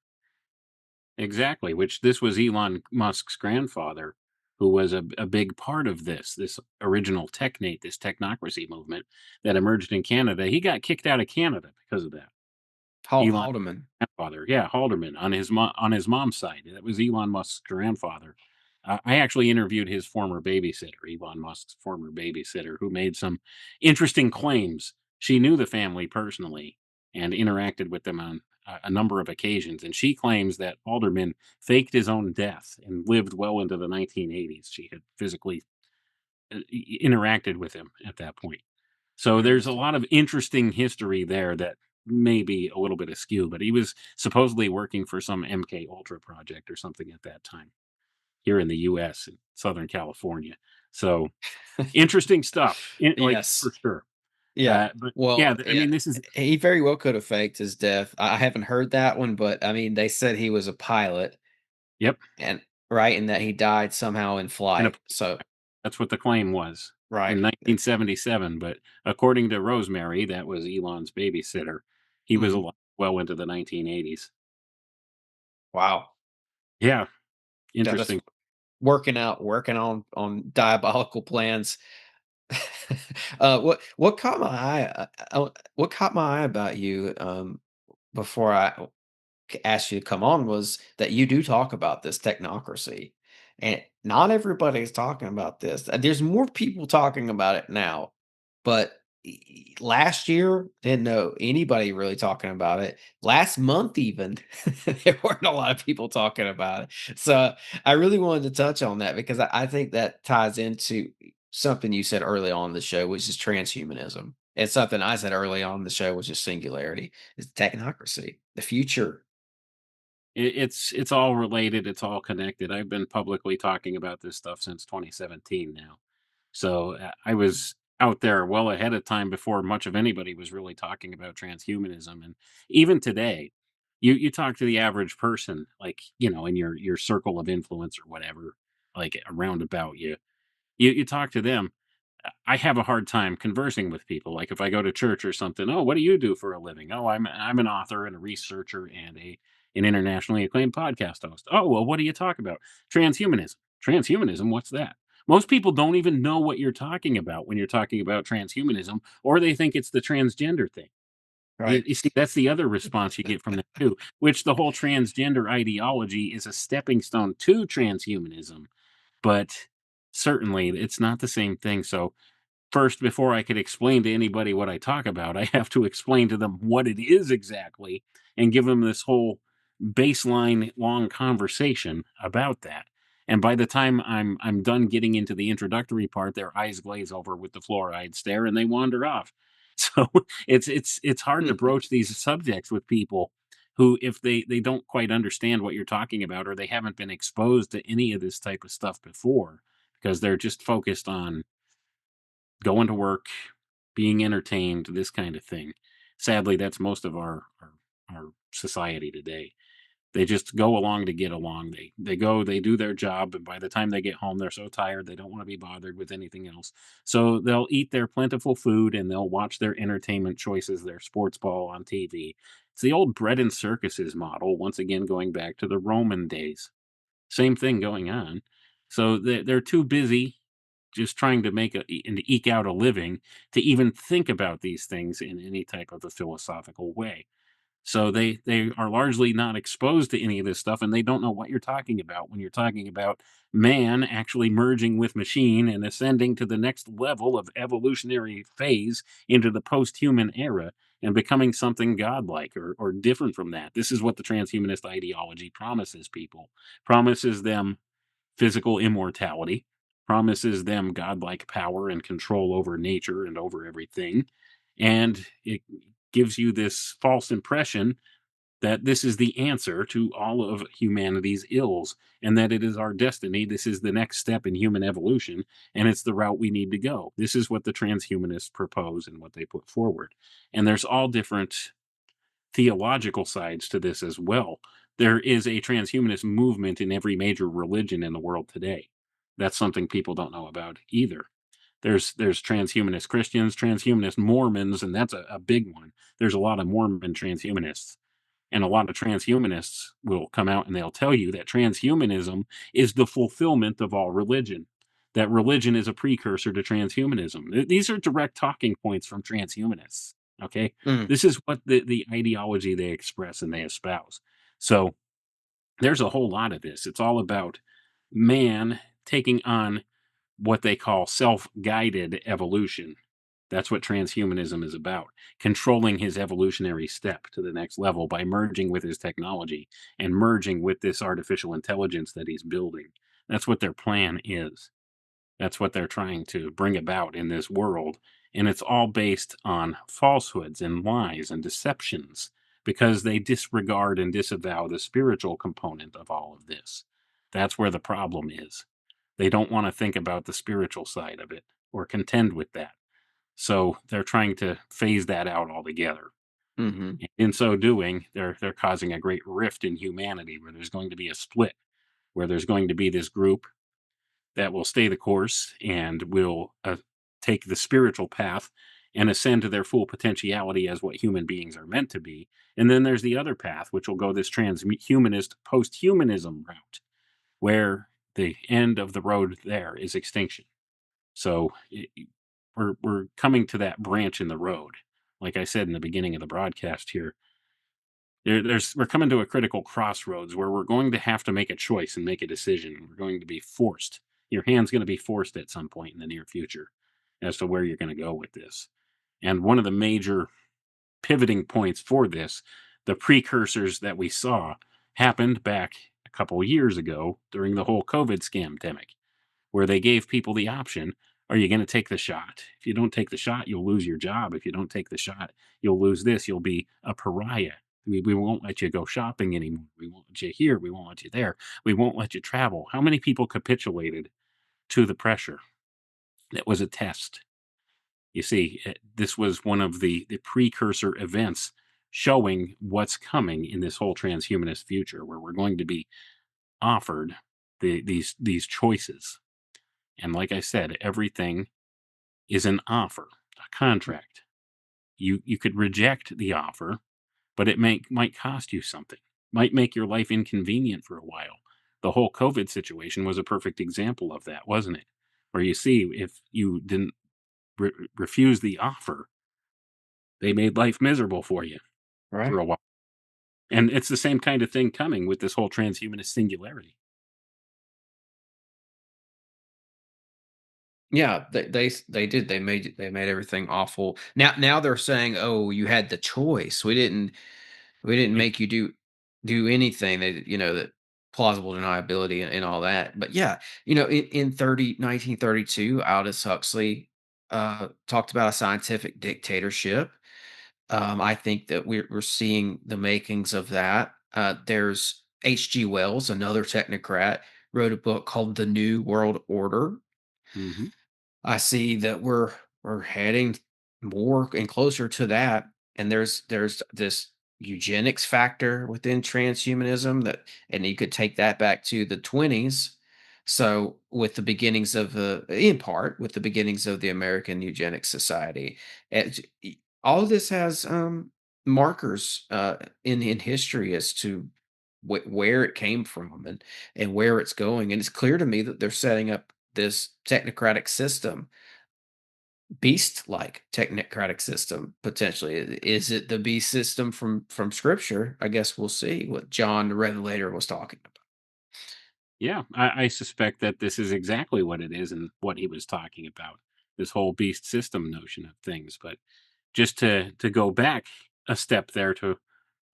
exactly. Which this was Elon Musk's grandfather, who was a big part of this original technate, this technocracy movement that emerged in Canada. He got kicked out of Canada because of that. Elon Haldeman. grandfather, yeah, Halderman on his mom's side. That was Elon Musk's grandfather. I actually interviewed his former babysitter, Elon Musk's former babysitter, who made some interesting claims. She knew the family personally and interacted with them on a number of occasions, and she claims that Halderman faked his own death and lived well into the 1980s. She had physically interacted with him at that point. So there's a Interesting. lot of interesting history there that may be a little bit askew, but he was supposedly working for some MK Ultra project or something at that time here in the US in Southern California. So interesting stuff, like for Yes. sure. Yeah. But yeah, Well, I yeah, mean, this is, he very well could have faked his death. I haven't heard that one, but I mean, they said he was a pilot yep. and right, and that he died somehow in And flight. So that's what the claim was. Right. in 1977. But according to Rosemary, that was Elon's babysitter, he was Mhm. alive well into the 1980s. Wow. Yeah, Yeah, that's interesting. working on diabolical plans. What caught my eye, what caught my eye about you, before I asked you to come on was that you do talk about this technocracy, and not everybody's talking about this. There's more people talking about it now, but last year didn't know anybody really talking about it. Last month, even there weren't a lot of people talking about it. So I really wanted to touch on that because I think that ties into something you said early on in the show, which is transhumanism. And something I said early on in the show, which is singularity, is technocracy, the future. It's all related. It's all connected. I've been publicly talking about this stuff since 2017 now. So I was out there well ahead of time before much of anybody was really talking about transhumanism. And even today, you talk to the average person, like, in your circle of influence or whatever, like around about you talk to them. I have a hard time conversing with people. Like if I go to church or something, oh, what do you do for a living? Oh, I'm an author and a researcher and an internationally acclaimed podcast host. Oh, well, what do you talk about? Transhumanism. Transhumanism, what's that? Most people don't even know what you're talking about when you're talking about transhumanism, or they think it's the transgender thing. You, Right. you see, that's the other response you get from them too, which the whole transgender ideology is a stepping stone to transhumanism, but certainly it's not the same thing. So first, before I could explain to anybody what I talk about, I have to explain to them what it is exactly and give them this whole baseline long conversation about that. And by the time I'm done getting into the introductory part, their eyes glaze over with the fluoride stare and they wander off. So it's hard to broach these subjects with people who, if they don't quite understand what you're talking about, or they haven't been exposed to any of this type of stuff before, because they're just focused on going to work, being entertained, this kind of thing. Sadly, that's most of our society today. They just go along to get along. They go, they do their job, and by the time they get home, they're so tired they don't want to be bothered with anything else. So they'll eat their plentiful food and they'll watch their entertainment choices, their sports ball on TV. It's the old bread and circuses model, once again going back to the Roman days. Same thing going on. So they're too busy just trying to make and eke out a living to even think about these things in any type of a philosophical way. So they are largely not exposed to any of this stuff, and they don't know what you're talking about when you're talking about man actually merging with machine and ascending to the next level of evolutionary phase into the post-human era and becoming something godlike or different from that. This is what the transhumanist ideology promises people. Promises them physical immortality, promises them godlike power and control over nature and over everything. And it gives you this false impression that this is the answer to all of humanity's ills and that it is our destiny. This is the next step in human evolution, and it's the route we need to go. This is what the transhumanists propose and what they put forward. And there's all different theological sides to this as well. There is a transhumanist movement in every major religion in the world today. That's something people don't know about either. There's transhumanist Christians, transhumanist Mormons, and that's a big one. There's a lot of Mormon transhumanists. And a lot of transhumanists will come out and they'll tell you that transhumanism is the fulfillment of all religion, that religion is a precursor to transhumanism. These are direct talking points from transhumanists. Okay. Mm. This is what the ideology they express and they espouse. So there's a whole lot of this. It's all about man taking on what they call self-guided evolution. That's what transhumanism is about. Controlling his evolutionary step to the next level by merging with his technology and merging with this artificial intelligence that he's building. That's what their plan is. That's what they're trying to bring about in this world. And it's all based on falsehoods and lies and deceptions because they disregard and disavow the spiritual component of all of this. That's where the problem is. They don't want to think about the spiritual side of it or contend with that. So they're trying to phase that out altogether. Mhm. In so doing, they're causing a great rift in humanity where there's going to be a split, where there's going to be this group that will stay the course and will take the spiritual path and ascend to their full potentiality as what human beings are meant to be. And then there's the other path, which will go this transhumanist, post-humanism route, where the end of the road there is extinction. So we're coming to that branch in the road. Like I said in the beginning of the broadcast here, we're coming to a critical crossroads where we're going to have to make a choice and make a decision. We're going to be forced. Your hand's going to be forced at some point in the near future as to where you're going to go with this. And one of the major pivoting points for this, the precursors that we saw, happened back a couple of years ago during the whole COVID scamdemic, where they gave people the option: are you going to take the shot? If you don't take the shot, you'll lose your job. If you don't take the shot, you'll lose this. You'll be a pariah. We won't let you go shopping anymore. We won't let you here. We won't let you there. We won't let you travel. How many people capitulated to the pressure? That was a test. You see, this was one of the precursor events showing what's coming in this whole transhumanist future, where we're going to be offered these choices. And like I said, everything is an offer, a contract. You could reject the offer, but it might cost you something, might make your life inconvenient for a while. The whole COVID situation was a perfect example of that, wasn't it? Where you see, if you didn't refuse the offer, they made life miserable for you for Right. a while. And it's the same kind of thing coming with this whole transhumanist singularity. Yeah, they did. They made everything awful. Now they're saying, "Oh, you had the choice. We didn't Yeah. make you do anything." That plausible deniability and all that. But yeah, in 1932, Aldous Huxley talked about a scientific dictatorship. I think that we're seeing the makings of that. There's H.G. Wells, another technocrat, wrote a book called The New World Order. Hmm. I see that we're heading more and closer to that, and there's this eugenics factor within transhumanism, and you could take that back to the 20s. So with the beginnings of in part with the beginnings of the American Eugenics Society, all of this has markers in history as to where it came from and where it's going, and it's clear to me that they're setting up this technocratic system, beast-like technocratic system, potentially. Is it the beast system from Scripture? I guess we'll see what John the Revelator was talking about. Yeah, I suspect that this is exactly what it is and what he was talking about, this whole beast system notion of things. But just to go back a step there to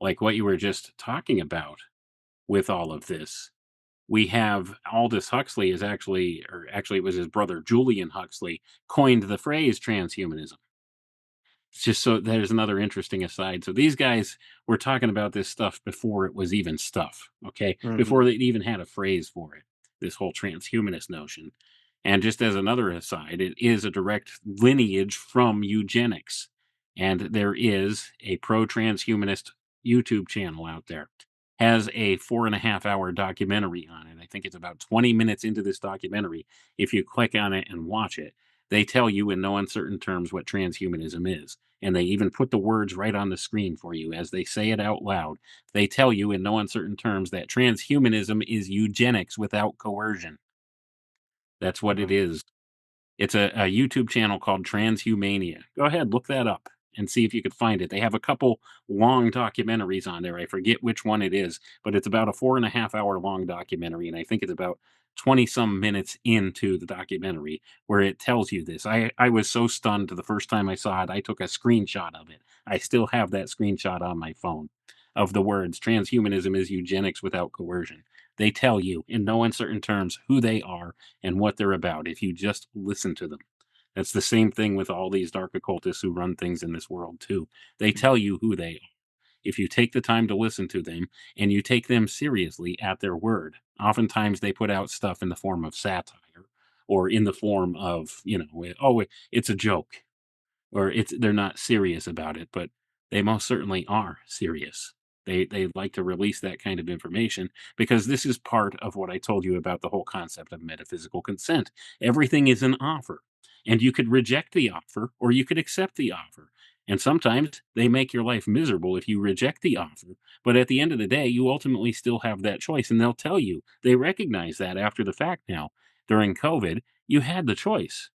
like what you were just talking about with all of this, we have Aldous Huxley is actually, or actually it was his brother Julian Huxley, coined the phrase transhumanism. It's just so there's another interesting aside. So these guys were talking about this stuff before it was even stuff, okay? Mhm. Before they even had a phrase for it, this whole transhumanist notion. And just as another aside, it is a direct lineage from eugenics. And there is a pro transhumanist YouTube channel out there. Has a 4.5 hour documentary on it. I think it's about 20 minutes into this documentary. If you click on it and watch it, they tell you in no uncertain terms what transhumanism is. And they even put the words right on the screen for you as they say it out loud. They tell you in no uncertain terms that transhumanism is eugenics without coercion. That's what it Wow. is. It's a YouTube channel called Transhumania. Go ahead, look that up and see if you could find it. They have a couple long documentaries on there. I forget which one it is, but it's about a 4.5 hour long documentary, and I think it's about 20 some minutes into the documentary where it tells you this. I was so stunned the first time I saw it, I took a screenshot of it. I still have that screenshot on my phone of the words transhumanism is eugenics without coercion. They tell you in no uncertain terms who they are and what they're about if you just listen to them. That's the same thing with all these dark occultists who run things in this world too. They tell you who they are. If you take the time to listen to them and you take them seriously at their word, oftentimes they put out stuff in the form of satire or in the form of, oh, it's a joke or they're not serious about it, but they most certainly are serious. They like to release that kind of information because this is part of what I told you about the whole concept of metaphysical consent. Everything is an offer. And you could reject the offer or you could accept the offer. And sometimes they make your life miserable if you reject the offer. But at the end of the day, you ultimately still have that choice. And they'll tell you, they recognize that after the fact now. During COVID, you had the choice.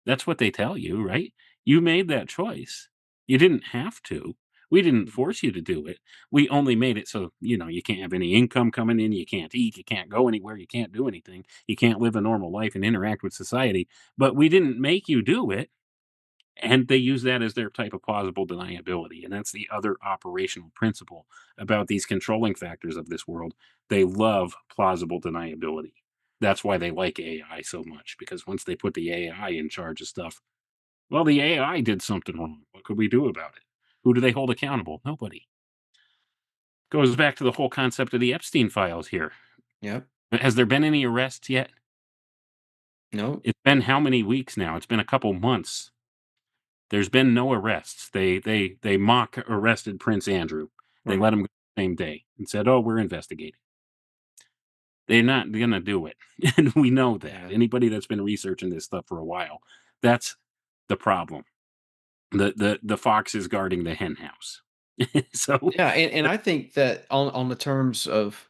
That's what they tell you, right? You made that choice. You didn't have to. We didn't force you to do it. We only made it so, you can't have any income coming in, you can't eat, you can't go anywhere, you can't do anything, you can't live a normal life and interact with society. But we didn't make you do it. And they use that as their type of plausible deniability. And that's the other operational principle about these controlling factors of this world. They love plausible deniability. That's why they like AI so much, because once they put the AI in charge of stuff, well, the AI did something wrong. What could we do about it? Who do they hold accountable? Nobody. Goes back to the whole concept of the Epstein files here. Yep. Has there been any arrests yet? No. It's been how many weeks now? It's been a couple months. There's been no arrests. They mock arrested Prince Andrew. They Right. let him go the same day and said, "Oh, we're investigating." They're not going to do it, and we know that. Yeah. Anybody that's been researching this stuff for a while, that's the problem. The fox is guarding the hen house. So Yeah, and I think that on the terms of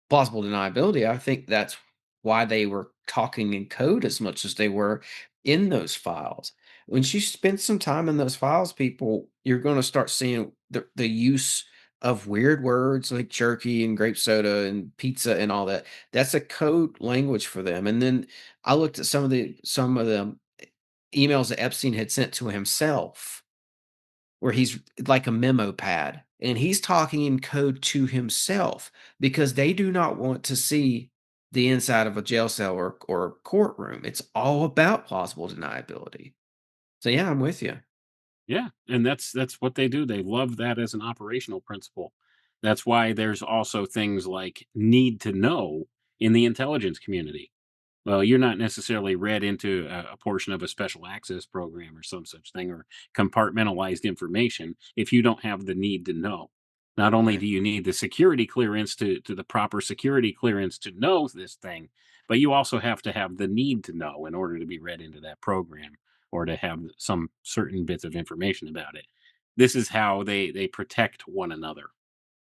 plausible deniability, I think that's why they were talking in code as much as they were in those files. When you spend some time in those files, people, you're going to start seeing the use of weird words like jerky and grape soda and pizza and all that. That's a code language for them. And then I looked at some of the emails that Epstein had sent to himself where he's like a memo pad and he's talking in code to himself because they do not want to see the inside of a jail cell or courtroom. It's all about plausible deniability. So yeah, I'm with you. yeah, and that's what they do. They love that as an operational principle. That's why there's also things like need to know in the intelligence community. Well, you're not necessarily read into a portion of a special access program or some such thing, or compartmentalized information if you don't have the need to know. Not only Right. do you need the security clearance to the proper security clearance to know this thing, but you also have to have the need to know in order to be read into that program or to have some certain bits of information about it. This is how they protect one another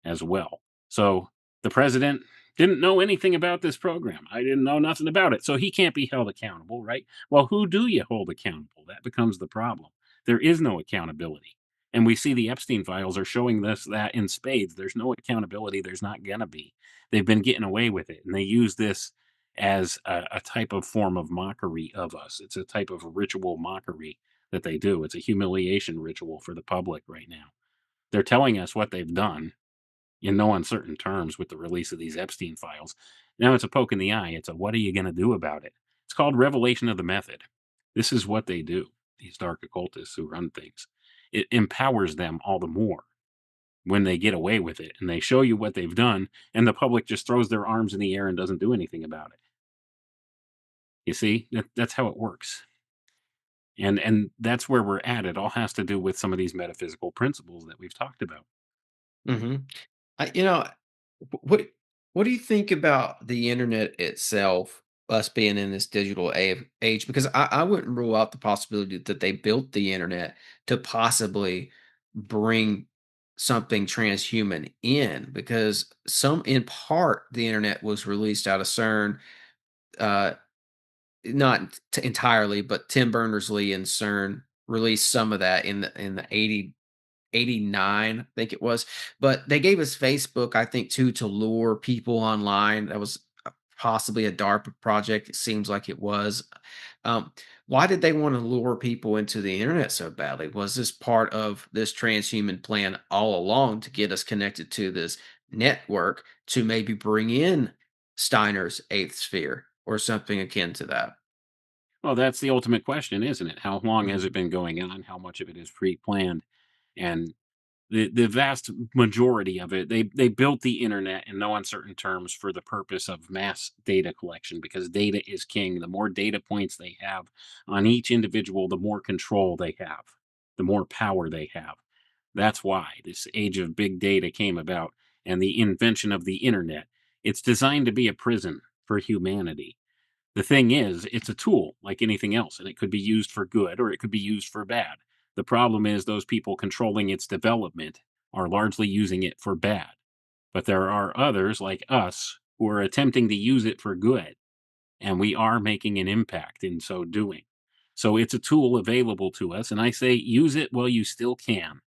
as well. So the president didn't know anything about this program. I didn't know nothing about it. So he can't be held accountable, right? Well, who do you hold accountable? That becomes the problem. There is no accountability. And we see the Epstein files are showing this that in spades. There's no accountability. There's not going to be. They've been getting away with it. And they use this as a type of form of mockery of us. It's a type of ritual mockery that they do. It's a humiliation ritual for the public right now. They're telling us what they've done in no uncertain terms with the release of these Epstein files. Now it's a poke in the eye. It's a what are you going to do about it? It's called revelation of the method. This is what they do, these dark occultists who run things. It empowers them all the more when they get away with it and they show you what they've done, and the public just throws their arms in the air and doesn't do anything about it. You see, that's how it works. And that's where we're at. It all has to do with some of these metaphysical principles that we've talked about. Hmm. You know, what what do you think about the internet itself? Us being in this digital age, because I wouldn't rule out the possibility that they built the internet to possibly bring something transhuman in, because some in part the internet was released out of CERN, uh, not entirely, but Tim Berners-Lee and CERN released some of that in the 89, I think it was. But they gave us Facebook, I think, too, to lure people online. That was possibly a DARPA project. It seems like it was. Um, why did they want to lure people into the internet so badly? Was this part of this transhuman plan all along to get us connected to this network to maybe bring in Steiner's eighth sphere or something akin to that? Well, that's the ultimate question, isn't it? How long has it Mhm. been going on? How much of it is pre-planned? And the vast majority of it, they built the internet in no uncertain terms for the purpose of mass data collection because data is king. The more data points they have on each individual, the more control they have, the more power they have. That's why this age of big data came about and the invention of the internet. It's designed to be a prison for humanity. The thing is, it's a tool like anything else, and it could be used for good or it could be used for bad. The problem is those people controlling its development are largely using it for bad. But there are others like us who are attempting to use it for good, and we are making an impact in so doing. So it's a tool available to us, and I say use it while you still can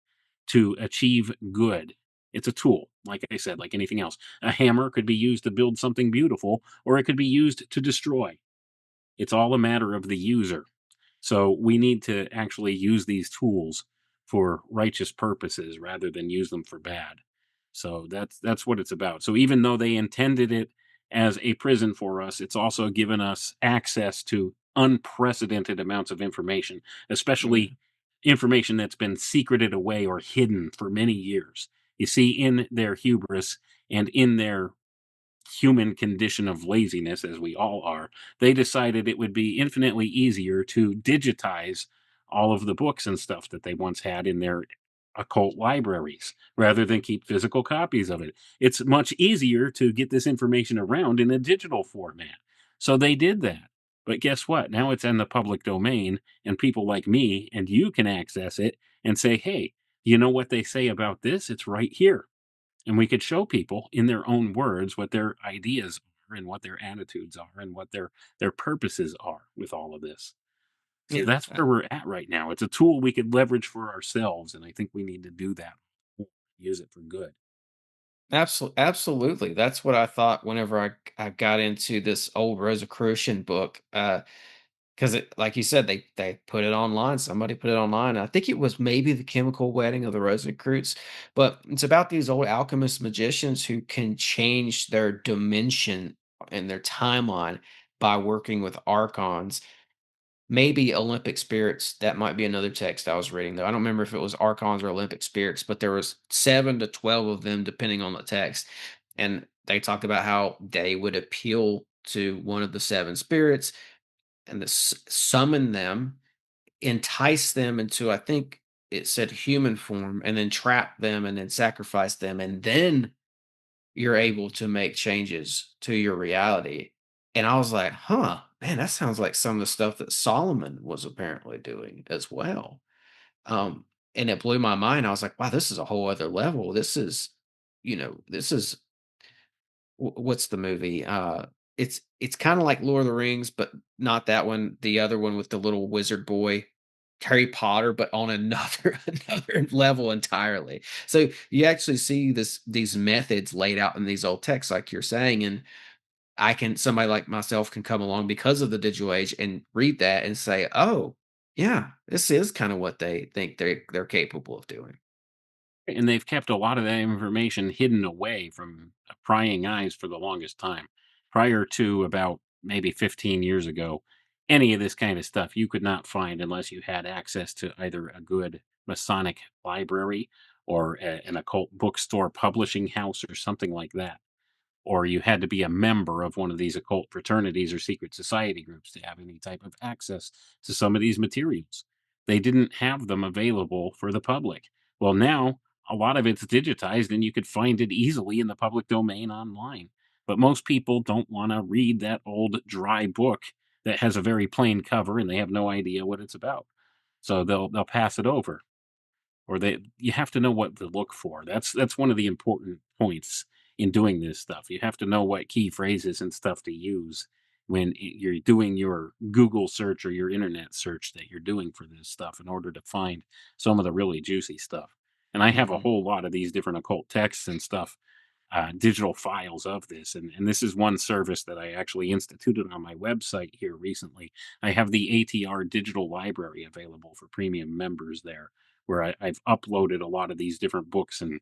to achieve good. It's a tool, like I said, like anything else. A hammer could be used to build something beautiful, or it could be used to destroy. It's all a matter of the user. So we need to actually use these tools for righteous purposes rather than use them for bad. So that's what it's about. So even though they intended it as a prison for us, it's also given us access to unprecedented amounts of information, Mm. especially information that's been secreted away or hidden for many years. You see, in their hubris and in their human condition of laziness, as we all are, they decided it would be infinitely easier to digitize all of the books and stuff that they once had in their occult libraries rather than keep physical copies of it. It's much easier to get this information around in a digital format. So they did that. But guess what? Now it's in the public domain, and people like me and you can access it and say, hey, you know what they say about this? It's right here. And we could show people in their own words what their ideas are and what their attitudes are and what their purposes are with all of this. So Yeah. that's where we're at right now. It's a tool we could leverage for ourselves, and I think we need to do that. Use it for good. Absolutely. That's what I thought whenever I got into this old Rosicrucian book. Because it, like you said, they put it online. Somebody put it online. I think it was maybe the chemical wedding of the Rosicruits, but it's about these old alchemist magicians who can change their dimension and their timeline by working with archons. Maybe Olympic spirits. That might be another text I was reading, though. I don't remember if it was archons or Olympic spirits, but there was 7 to 12 of them, depending on the text. And they talked about how they would appeal to one of the 7 spirits and summon them, entice them into, I think it said human form, and then trap them and then sacrifice them. And then you're able to make changes to your reality. And I was like, huh, man, that sounds like some of the stuff that Solomon was apparently doing as well. Um, and it blew my mind. I was like, wow, this is a whole other level. This is, this is what's the movie? It's kind of like Lord of the Rings, but not that one. The other one with the little wizard boy, Harry Potter, but on another another level entirely. So you actually see these methods laid out in these old texts, like you're saying, and somebody like myself can come along because of the digital age and read that and say, oh, yeah, this is kind of what they think they're capable of doing. And they've kept a lot of that information hidden away from prying eyes for the longest time. Prior to about maybe 15 years ago, any of this kind of stuff you could not find unless you had access to either a good Masonic library or an occult bookstore publishing house or something like that, or you had to be a member of one of these occult fraternities or secret society groups to have any type of access to some of these materials. They didn't have them available for the public. Well, now a lot of it's digitized and you could find it easily in the public domain online. But most people don't want to read that old dry book that has a very plain cover and they have no idea what it's about. So they'll pass it over, or they you have to know what to look for. That's one of the important points in doing this stuff. You have to know what key phrases and stuff to use when you're doing your Google search or your internet search that you're doing for this stuff in order to find some of the really juicy stuff. And I have a Mhm. whole lot of these different occult texts and stuff, digital files of this. And this is one service that I actually instituted on my website here recently. I have the ATR digital library available for premium members there, where I've uploaded a lot of these different books and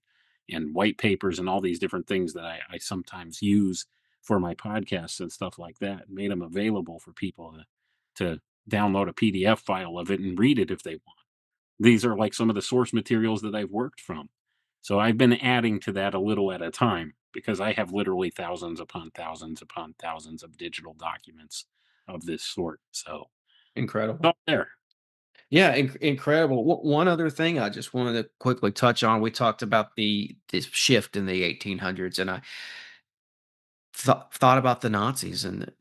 white papers and all these different things that I sometimes use for my podcasts and stuff like that, made them available for people to download a PDF file of it and read it if they want. These are like some of the source materials that I've worked from. So I've been adding to that a little at a time because I have literally thousands upon thousands of digital documents of this sort. So it's Incredible. all there. Yeah, incredible. One other thing I just wanted to quickly touch on. We talked about the this shift in the 1800s, and I thought about the Nazis and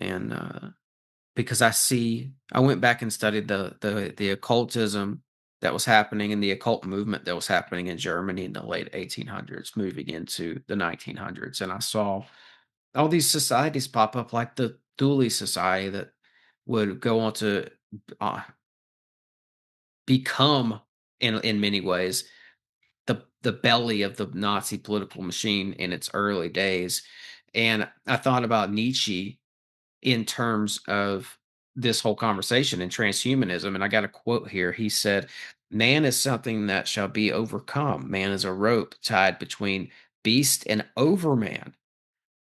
because I went back and studied the occultism that was happening and the occult movement that was happening in Germany in the late 1800s, moving into the 1900s, and I saw all these societies pop up, like the Thule Society, that would go on to uh, become, in many ways, the belly of the Nazi political machine in its early days. And I thought about Nietzsche in terms of this whole conversation in transhumanism. And I got a quote here. He said, "Man is something that shall be overcome. Man is a rope tied between beast and overman,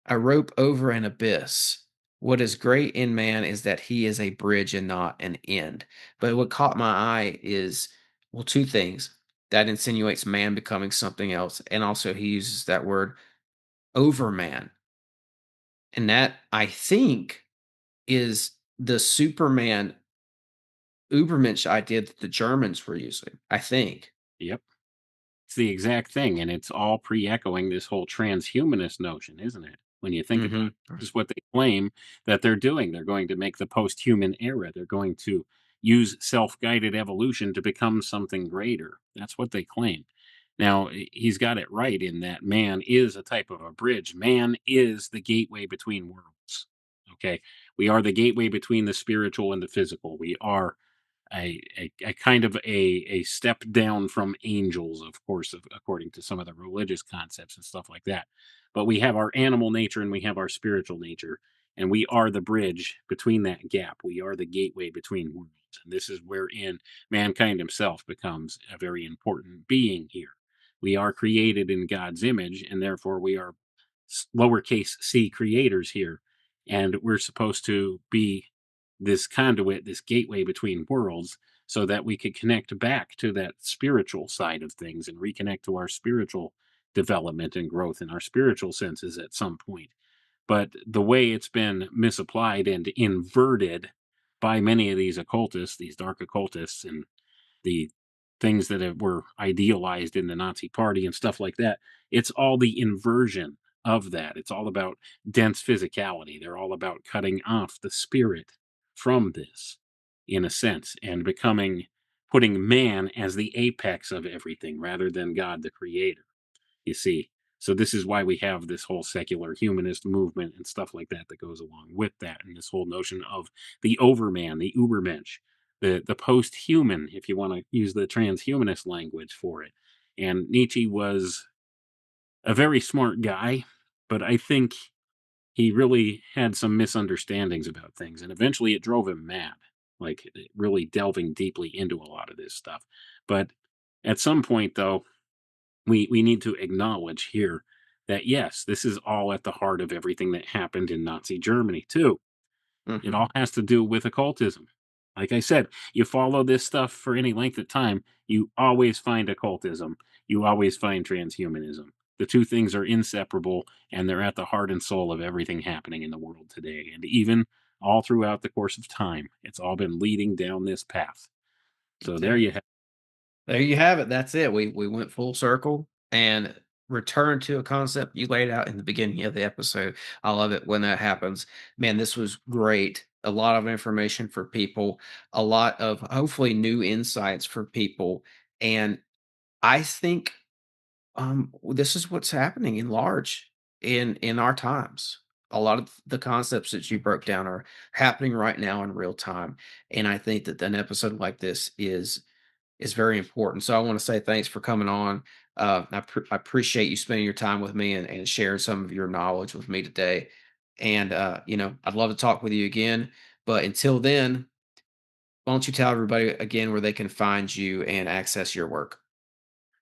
a rope over an abyss. What is great in man is that he is a bridge and not an end." But what caught my eye is, well, two things. That insinuates man becoming something else. And also, he uses that word overman. And that, I think, is the Superman Ubermensch idea that the Germans were using, I think. Yep. It's the exact thing, and it's all pre-echoing this whole transhumanist notion, isn't it? When you think about Mhm. it, this is what they claim that they're doing. They're going to make the post-human era. They're going to use self-guided evolution to become something greater. That's what they claim. Now, he's got it right in that man is a type of a bridge. Man is the gateway between worlds. Okay, we are the gateway between the spiritual and the physical. We are a kind of a step down from angels, of course, according to some of the religious concepts and stuff like that. But we have our animal nature and we have our spiritual nature, and we are the bridge between that gap. We are the gateway between worlds, and this is wherein mankind himself becomes a very important being here. We are created in God's image, and therefore we are lowercase c creators here, and we're supposed to be this conduit, this gateway between worlds, so that we could connect back to that spiritual side of things and reconnect to our spiritual development and growth in our spiritual senses at some point. But the way it's been misapplied and inverted by many of these occultists, these dark occultists, and the things that were idealized in the Nazi party and stuff like that, it's all the inversion of that. It's all about dense physicality. They're all about cutting off the spirit from this, in a sense, and putting man as the apex of everything rather than God the creator, you see. So this is why we have this whole secular humanist movement and stuff like that that goes along with that, and this whole notion of the overman, the Ubermensch, the post-human, if you want to use the transhumanist language for it. And Nietzsche was a very smart guy, but I think he really had some misunderstandings about things, and eventually it drove him mad, like really delving deeply into a lot of this stuff. But at some point, though, we need to acknowledge here that yes, this is all at the heart of everything that happened in Nazi Germany too. It Mhm. all has to do with occultism. Like I said, you follow this stuff for any length of time, you always find occultism. You always find transhumanism. The two things are inseparable, and they're at the heart and soul of everything happening in the world today. And even all throughout the course of time, it's all been leading down this path. So That's there it. you have. There you have it. That's it. We went full circle and returned to a concept you laid out in the beginning of the episode. I love it when that happens. Man, this was great. A lot of information for people, a lot of hopefully new insights for people. And I think this is what's happening in large in our times. A lot of the concepts that you broke down are happening right now in real time. And I think that an episode like this is very important. So I want to say thanks for coming on. I appreciate you spending your time with me and sharing some of your knowledge with me today. And I'd love to talk with you again. But until then, why don't you tell everybody again where they can find you and access your work?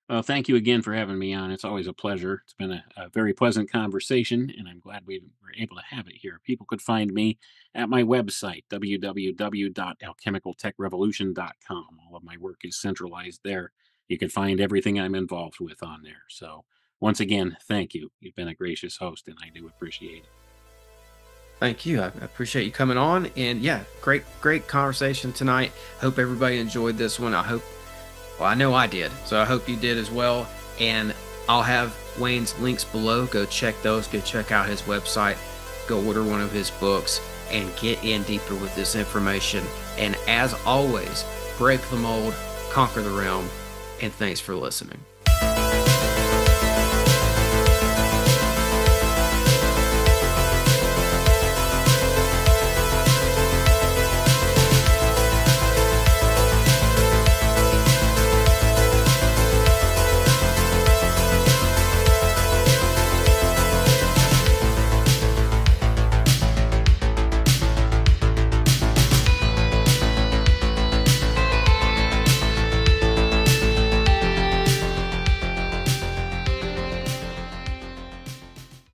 Well, thank you again for having me on. It's always a pleasure. It's been a very pleasant conversation, and I'm glad we were able to have it here. People could find me at my website, www.alchemicaltechrevolution.com. All of my work is centralized there. You can find everything I'm involved with on there. So, once again, thank you. You've been a gracious host, and I do appreciate it. Thank you. I appreciate you coming on. And yeah, great conversation tonight. Hope everybody enjoyed this one. Well, I know I did. So I hope you did as well. And I'll have Wayne's links below. Go check those. Go check out his website. Go order one of his books. and get in deeper with this information. And as always, break the mold, conquer the realm, and thanks for listening.